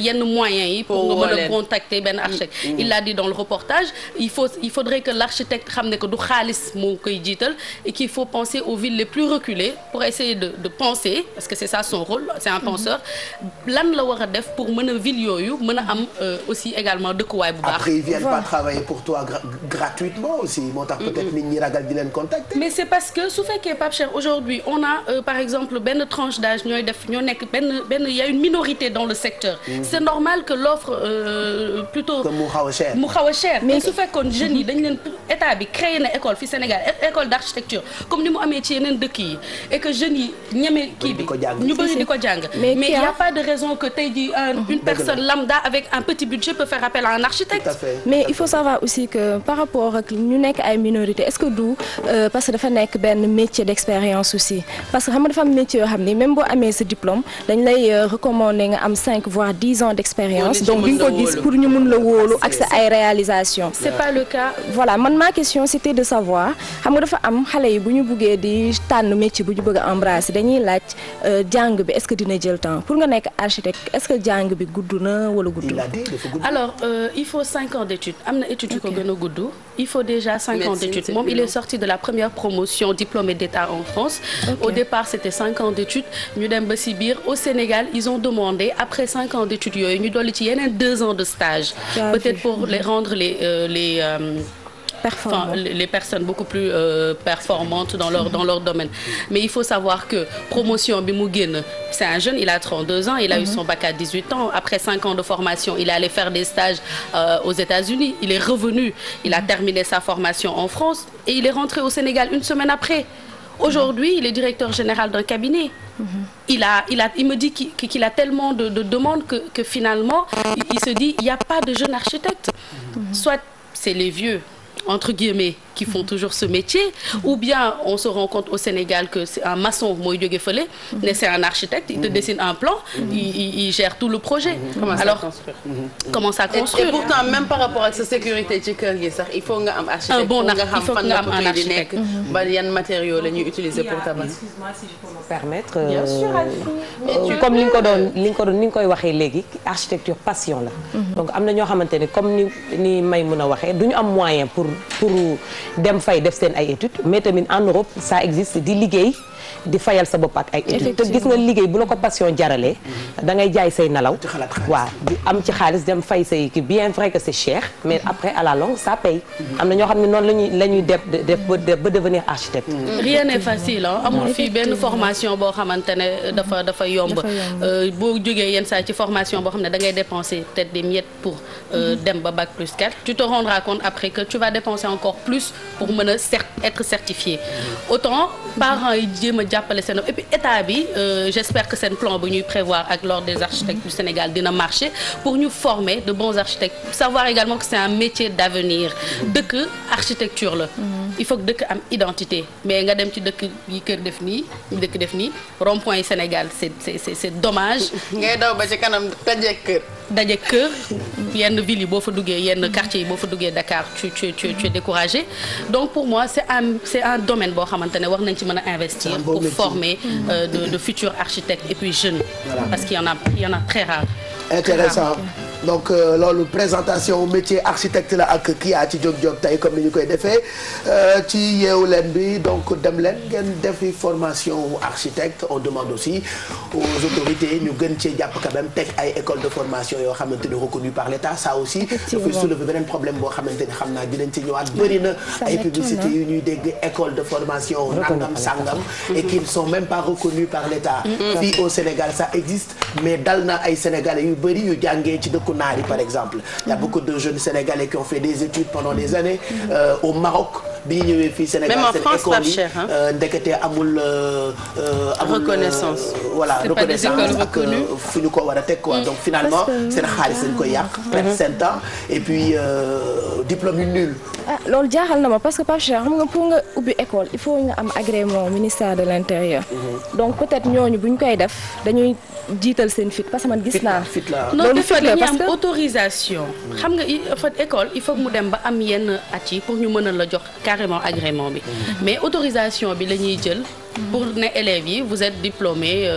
yenn moyens yi pour nga mën a contacter benn architecte. Il l'a dit dans le reportage, il faudrait que l'architecte xam ne que du xaalis moo koy jiital et qu'il faut penser aux villes les plus reculées pour essayer de penser parce que c'est ça son rôle, c'est un penseur lan la war a def pour mën a ville yooyu mën a am aussi également dëkkuwaay bu baax. Après ils viennent pas travailler pour toi gratuitement aussi moo tax peut-être nit ñi ragal di leen contacter. Mais c'est parce que su fekkee Pape Cheikh aujourd'hui on a par exemple benn tranche d'âge ñoo nekk benn il y a une minorité dans le secteur. C'est normal que l'offre plutôt que mu xaw a cher mais su fekkoon jeunes yi dañ leen état bi créé na école fi Sénégal école d'architecture comme ni mu amee ci yeneen dëkk yi et que jeunes yi ñeme kii bi ñu bëri di ko jàng mais il y a pas de raison que tey jii une personne lambda avec un petit budget peut faire appel à un architecte. Mais il faut savoir aussi que par rapport ak ñu nekk ay minorité est-ce que du parce que dafa nekk benn métier d'expérience aussi parce que xam nga dafa am métier yoo xam ni même boo amee sa diplôme dañ lay recommander nga am 5 voire 10 ans d'expérience donc di nga ko gis pour ñu mun la wóolu ak sa ay réalisation. C'est pas le cas. Voilà ma question c'était de savoir xam nga dafa am xale yi bu ñu buggee di tànn métier bu ñu bëgg a embrasser dañuy laaj jàng bi est-ce que dina jël temps pour nga nekk architecte est-ce que jàng bi gudd na wala gudd. Alors il faut 5 ans d'études am na études yu ko gën a gudd il faut déjà 5 ans d'études moom il est sorti de la première promotion diplômé d'État en France. Au départ c'était 5 ans d'études ñu dem ba si biir au Sénégal ils ont demandé après 5 ans d'études yooyu ñu dolli ci yeneen 2 ans de stage peut-être pour les rendre les personnes beaucoup plus performantes dans leur domaine. Mais il faut savoir que promotion bi mu génn, c'est un jeune, il a 32 ans, il a eu son bac à 18 ans. Après 5 ans de formation, il est allé faire des stages aux États-Unis. Il est revenu, il a terminé sa formation en France et il est rentré au Sénégal une semaine après. Aujourd'hui, il est directeur général d'un cabinet. Il me dit qu'il a tellement de demandes que finalement, il se dit, il n'y a pas de jeunes architectes. Soit c'est les vieux, entre guillemets, qui font toujours ce métier, ou bien on se rend compte au Sénégal que c'est un maçon, mooy jóge fële, mais c'est un architecte, il te dessine un plan, il gère tout le projet. Alors, comment ça construire? Et pourtant, même par rapport à sa sécurité ci kër gi sax, il faut nga am architecte, il faut nga am un architecte. Ba yan matériaux la ñuy utiliser pour tabax. Excuse-moi si je peux me permettre. Bien sûr, comme ni nga ko koy waxee léegi, architecture passion la. Donc am na ñoo xamante ne comme ni may mën a waxee, duñu am moyen pour dem fay def seen ay études, mais tamit en Europe ça existe di liggéey di fayal sa bopp ak ay études. te gis nga liggéey bu la ko passion jaralee da ngay jaay say nelaw waaw di am ci xaalis dem fay say kii bien vrai que c'est cher mais après à la longue ça paye. am na ñoo xam ne noonu la ñuy def ba devenir architecte. Rien n'est facile amul fii benn formation boo xamante ne dafa yomb. boo jógee yenn saa ci formation boo xam ne da ngay dépenser peut-être des miettes pour dem ba bac plus 4 tu te rendras compte après que tu vas dépenser encore plus pour mën a être certifié. Autant parents yi jéem a jàppale seen et puis état bi j'espère que seen plan bu ñuy prévoir ak l'ordre des architectes du Sénégal dina marcher pour ñu former de bons architectes. Savoir également que c'est un métier d'avenir. dëkk architecture la. il faut que dëkk am identité mais nga dem ci dëkk yi kër def nii dëkk def nii rond-point yi Sénégal c'est dommage. ngay daw ba ci kanam daje kër yenn ville yi boo fa duggee yenn quartier yi boo fa duggee Dakar tu es découragé. Donc pour moi c'est un domaine boo xamante ne war nañ ci mën a investir pour former de futurs architectes et puis jeunes. Parce qu'il y en a très rare. Intéressant. Donc loolu présentation métier architecte la ak kii yaa ci jóg tey comme ni ñu koy defee ci yeewu leen bi donc dem leen ngeen defi formation architecte. On demande aussi aux autorités ñu gën cee jàpp quand même teg ay école de formation yoo xamante ni reconnues par l'État. Ça aussi dafay soulever beneen problème boo xamante ni xam naa dinañ ci ñëwaat. bëri na ay publicités yu ñuy dégg école de formation nangam sangam et qui ne sont même pas reconnues par l'État. Fii au Sénégal ça existe mais dal na ay Sénégalais yu bëri yu jàngee ci Naari par exemple. Il y a beaucoup de jeunes Sénégalais qui ont fait des études pendant des années au Maroc bi ñu ñëwee fii Sénégal. Même en France pas cher ndekete amul reconnaissance. Voilà reconnaissance ak fu ñu ko war a teg quoi. Donc finalement seen xaalis dañ koy yàq. perdre seen temps et puis diplôme yu nul. loolu jaaxal na ma parce que Pape Cheikh xam nga pour nga ubbi école il faut nga am agrément ministère de l'Intérieur. Donc peut-être ñooñu bu ñu koy def dañuy jiital seen fit parce que man gis naa. loolu fit la parce que autorisation. xam nga en fait école il faut que mu dem ba am yenn at yi pour ñu mën a la jox carrément agrément bi. Mais autorisation bi la ñuy jël. Pour ne élèves yi vous êtes diplômé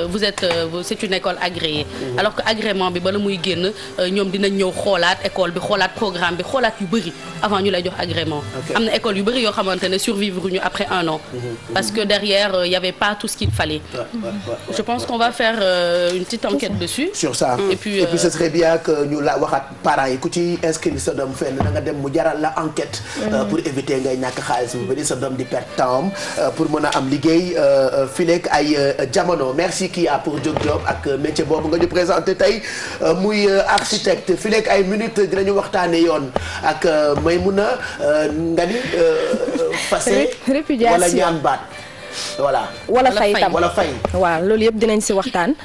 c'est une école agréée. Alors que agrément bi bala muy génn ñoom dinañ ñëw xoolaat école bi xoolaat programme bi xoolaat yu bëri avant ñu lay jox agrément. am na école yu bëri yoo xamante ne survivre ñu après 1 an. Parce que derrière il y avait pas tout ce qu'il fallait. Je pense qu'on va faire une petite enquête dessus. Sur ça. Et puis ce serait bien que ñu la waxaat parents yi ku ci inscrire sa doom fenn da nga dem mu jaral la enquête. Pour éviter ngay ñàkk xaalis bu bëri sa doom di perte temps pour mën a am liggéey. Fileek ay jamono merci Kia pour jóg job ak métier boobu nga ñu présenté tey muy architecte fileek ay minutes dinañu waxtaane yoon ak Maymuna nga ni fase wala ñaan baat voilà wala fay tam wala fay waaw loolu yëpp dinañ ci waxtaan.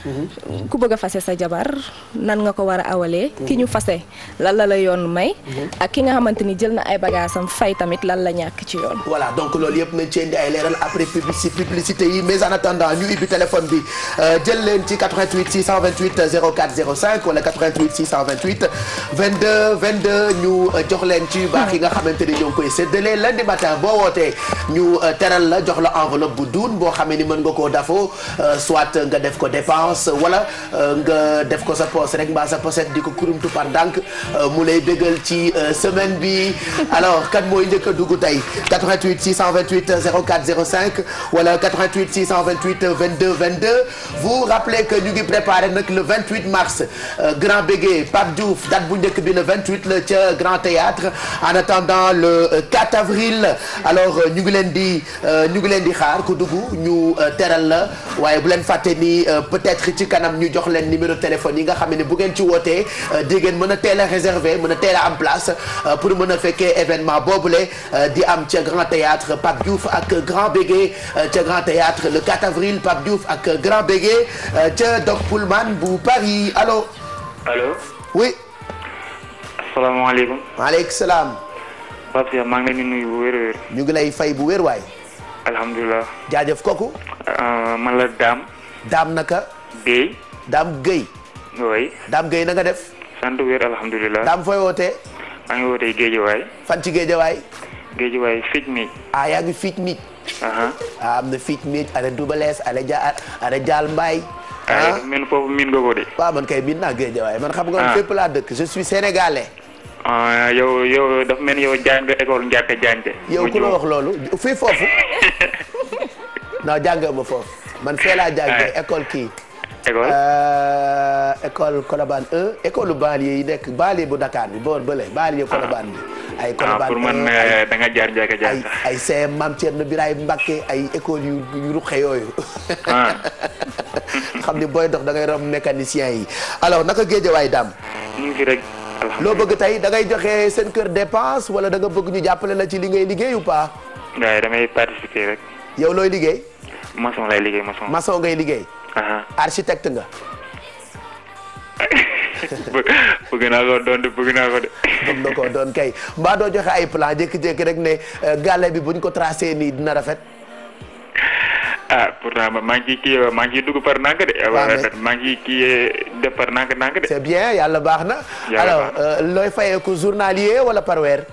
ku bëgg a fase sa jabar nan nga ko war a awalee. ki ñu fase lan la yoon may. ak ki nga xamante ni jël na ay bagaasam fay tamit lan la ñàkk ci yoon. voilà donc loolu yëpp nañ ci indi ay leeral après publicité yi mais en attendant ñu ubbi téléphone bi jël leen ci 88 628 04 05 wala 88 628 22 22 ñu jox leen ci baax yi nga xamante ni ñoo ngi koy séddale lundi matin boo wootee ñu teral la jox la enveloppe bu duun boo xamee ni mën nga koo dafoo soit nga def ko dépense wala nga def ko sa poche rek mbaa sa pochette di ko kurumtu par ndànk mu lay bégal ci semaine bi alors kan mooy njëkk a dugg tey 88 628 04 05 wala 88 628 22 22 vous rappelez que ñu ngi préparé nag le 28 mars Grand Bégué Pape Diouf date bu njëkk bi le 28 la ca Grand Théâtre en attendant le 4 avril alors ñu ngi leen di xaar ku dugg ñu teral la waaye bu leen fàtte ni peut-être ci kanam ñu jox leen numéro téléphone yi nga xam ne bu ngeen ci wootee di ngeen mën a teel a réserver mën a teel a am place pour mën a fekkee événement boobule di am ca Grand Théâtre Pape Diouf ak Grand Bégué ca Grand Théâtre le 4 avril Pape Diouf ak Grand Bégué ca Doc Pullman bu Paris allo. allo. oui. asalaamaaleykum. maaleykum salaam. Pape Cheikh maa ngi leen di nuyu bu wér-wér. ñu ngi lay fay bu wér waay. alhamdulilah. jaajëf kooku. man la Dame. Dame naka. Guèye. Dame Guèye. oui. Dame Guèye na nga def. sant wér alhamdulilah. Dame fooy wootee. maa ngi wootee Géejawaay. fan ci Géejawaay. Géejawaay Fitch Meet. ah yaa ngi Fitch Meet. am na Fitch Meet ana Dubalees ana Jaal Mbaay. men foofu miin nga ko de. waaw man kay miin naa Géejawaay man xam nga fépp laa dëkk je suis sénégalais. yow dafa mel ni yow jàng nga école Ndiakhate Diagne. yow ku la wax loolu fii foofu. non jàngee ma foofu man fee laa jàngee école kii. école Colobane école banlieue yi nekk banlieue bu Dakar bi boor bële banlieue Colobane bi. ay Colobane pour man da nga jaar Ndiakhate Diagne sax. ay CM Mame Thierno Birahim Mbacké ay école yu ruqe yooyu. xam ni booy dox da ngay romb mécanicien yi alors naka Géejawaay Dame. ñu ngi fi rek. loo bëgg tey da ngay joxe seen kër dépense wala da nga bëgg ñu jàppale la ci li ngay liggéey ou pas. waaye damay participer rek. yow looy liggéey. maçon lay liggéey maçon. maçon ngay liggéey. architecte nga. bëgg naa ko doon de bëgg naa ko de. bëgg na koo doon kay mbaa doo joxe ay plan jékki-jékki rek ne gàlle bi buñ ko tracé nii dina rafet. pourtant maa ngi ciy dugg par nànk de. maa ngi kii def par nànk de. c'est bien yàlla baax na. alors looy fayeeku journalier wala par weer.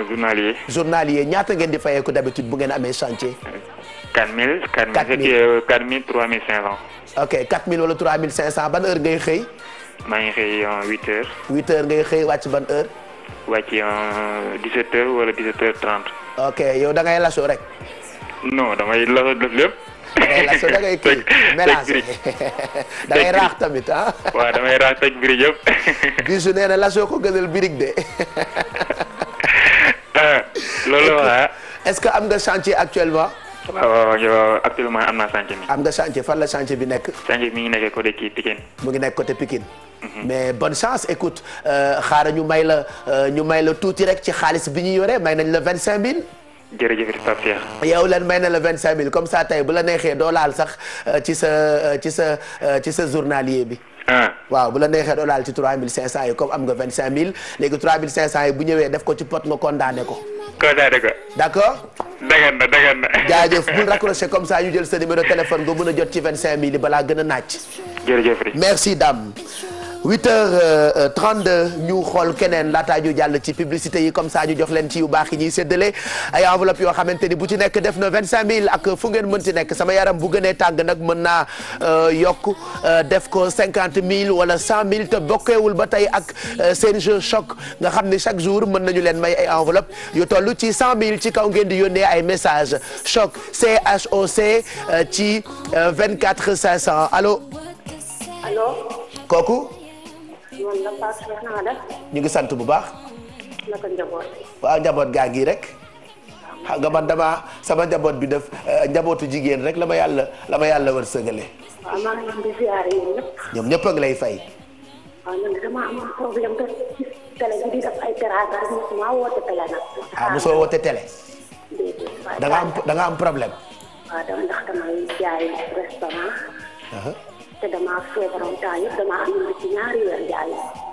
journalier. journalier ñaata ngeen di fayeeku d'habitude bu ngeen amee chantier. 4000 3500. ok 4000 wala 3500 ban heure ngay xëy. maa ngi xëy 8h. 8h ngay xëy wàcc ban heure. wàcc 17h wala 17h30. ok yow da ngay laso rek. non damay laso def lépp. da ngay laso da ngay kii mélange da ngay raax tamit ah. waaw damay raax teg birig yëpp. bisu nee na laso ko gënal birig de. loolu la est-ce que am nga chantier actuellement. waaw actuellement am naa chantier mi. am nga chantier fan la chantier bi nekk. chantier mi ngi nekk côté kii Pikine. mu ngi nekk côté Pikine. mais bonne chance écoute xaaral ñu may la tuuti rek ci xaalis bi ñu yore may nañ la 25000. jërëjëf Pape Cheikh. yow leen may na la 25000 comme ça tey bu la neexee doo laal sax ci sa journalier bi. waaw bu la neexee doo laal ci 3500 yi comme am nga 25000 léegi 3500 yi bu ñëwee def ko ci pot nga condamné ko. condamné ko. d'accord. dagan na. jaajëf bul raccrocher comme ça ñu jël sa numéro téléphone nga mën a jot ci 25000 yi balaa gën a naaj. jërëjëf. merci Dame. 8h32 ñu xool keneen laataa ñu jàll ci publicité yi comme ça ñu jox leen ci yu baax yi ñuy séddale ay enveloppe yoo xamante ni bu ci nekk def na 25000 ak fu ngeen mën ci nekk sama yaram bu gënee tàng nag mën naa yokk def ko 50000 wala 100000 te bokkeewul ba tey ak seen jeu choc nga xam ne chaque jour mën nañu leen may ay enveloppe yu toll ci 100000 ci kaw ngeen di yónnee ay message choc CHOC ci 24 500 allo. allo. kooku. man la Fatou Cheikh na nga def. ñu ngi sant bu baax. naka njaboot. waaw njaboot gaa ngi rek. xam nga man sama njaboot bi def njabootu jigéen rek la ma yàlla war sëgale. waaw maa ngi leen di ziare yéen ñëpp. ñoom ñëpp a ngi lay fay. waaw man dama amoon problème te ci télé bi di def ay teraanga rek mosuma woote télé nag. mosoo woote télé. déedéet da nga am problème. waaw ndax damay jaay restaurant. te damaa feebaroon temps yëpp damaa am lu ci ñaari weer jaay.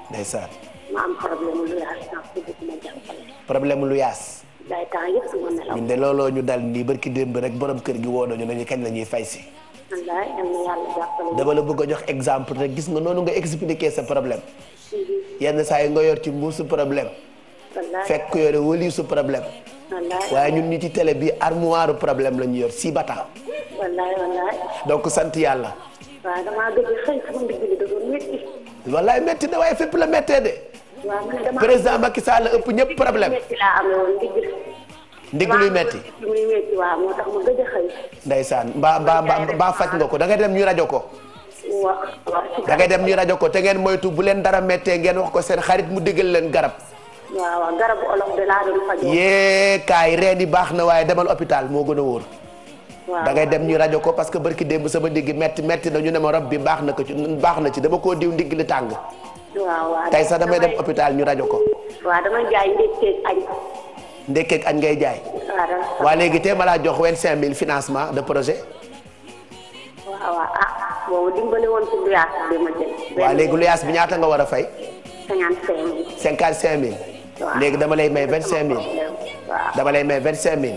ndeysaan. ma am problème lu yaas ndax bëgg ma jàppale. problème lu yaas. jaay temps yëpp du ma nelaw. ñun de looloo ñu dal nii barki démb rek borom kër gi woo nañu nañu kañ la ñuy fay si. wallaay yal na yàlla jàppale. dama la bëgg a jox exemple rek gis nga noonu nga expliquer sa problème. yenn saa yi nga yor ci mbuusu problème. wallaay fekk ku yore wëli su problème. waaye ñun ñi ci télé bi armoire problème la ñu yor si bata. donc sant yàlla. waaw damaa gëj a xëy sama ndigg li dafa métti. wallaay métti na waaye fépp la méttee de. waaw man damaa président Macky Sall ëpp ñëpp problème. métti laa amee woon ndigg. ndigg luy métti. muy métti waaw moo tax ma gëj a xëy. ndeysaan mbaa faj nga ko da ngay dem ñu rajo ko. waaw. da ngay dem ñu rajo ko te ngeen moytu bu leen dara méttee ngeen wax ko seen xarit mu déggal leen garab. waaw garabu olof de laa doon fajoo. yee kaay reen yi baax na waaye demal hôpital moo gën a wóor. waaw da ngay dem ñu rajo ko parce que barki démb sama ndigg metti na ñu ne ma rob bi baax na ci dama koo diw ndigg li tàng. waaw tey sax damay dem hôpital ñu rajo ko. waaw damay jaay ndekkeeg añ. ndekkeeg añ ngay jaay. waa léegi tey ma laa jox 25000 financement de projet. waaw boobu dimbali woon ci luyaas bi ma jël. waa léegi luyaas bi ñaata nga war a fay. 55000. 55000. léegi dama lay may 25000. dama lay may 25000.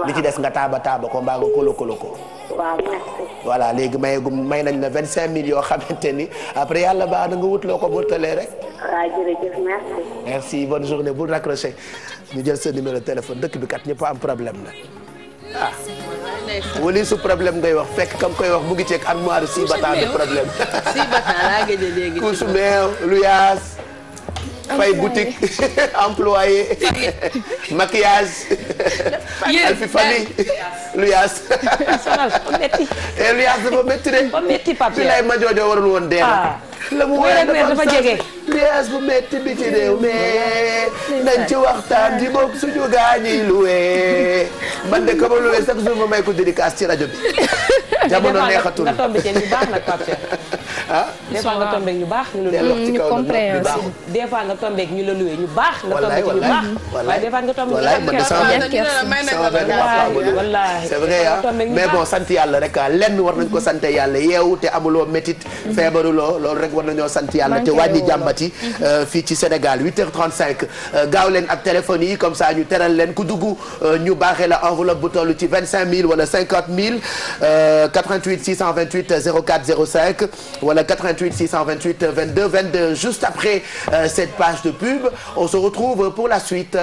li ci des nga taaba ko mbaa nga kolo ko. waaw merci. voilà léegi may nañ la 25000 yoo xamante ni après yàlla baax na nga wut loo ko mottalee rek. waaw jërëjëf merci. merci bonne journée bul raccrocher ñu jël sa numéro téléphone dëkk bi kat ñëpp am problème na ah. wali su problème ngay wax fekk kam koy wax mu ngi ceeg armoire si bata de problème. si bata laa gëj a dégg. couche meew luyaas. fay boutique employé maquillage. alfi famille luyaas. luyaas dafa métti de. ba métti papier bi lay ma joojo warul woon dee na. la mu woowee dafa jege. luyaas bu métti bi ci réew mais nañ ci waxtaan di bokk suñu gaañi luwee man de kama luwee chaque jour ma may ko dédicace ci rajo bi. jamono neexatul nga tombé ci ñu baax nag Pape ah des fois nga tombé ñu baax ñu compréhension des fois nga tombé ñu la luwee ñu baax nga tombé ci ñu baax waaye des fois nga tombé c'est vrai mais bon sant yàlla rek lenn war nañ ko sant yàlla yeewu te amuloo métit feebaruloo loolu rek war nañoo sant yàlla te wàññi jàmbati fii ci Sénégal 8h35 gaaw leen ak téléphone yi comme ça ñu teral leen ku dugg ñu baaxee la enveloppe bu toll ci 25000 wala 50000 88 628 04 05 wala 88 628 22 22 juste après cette page de pub on se retrouve pour la suite.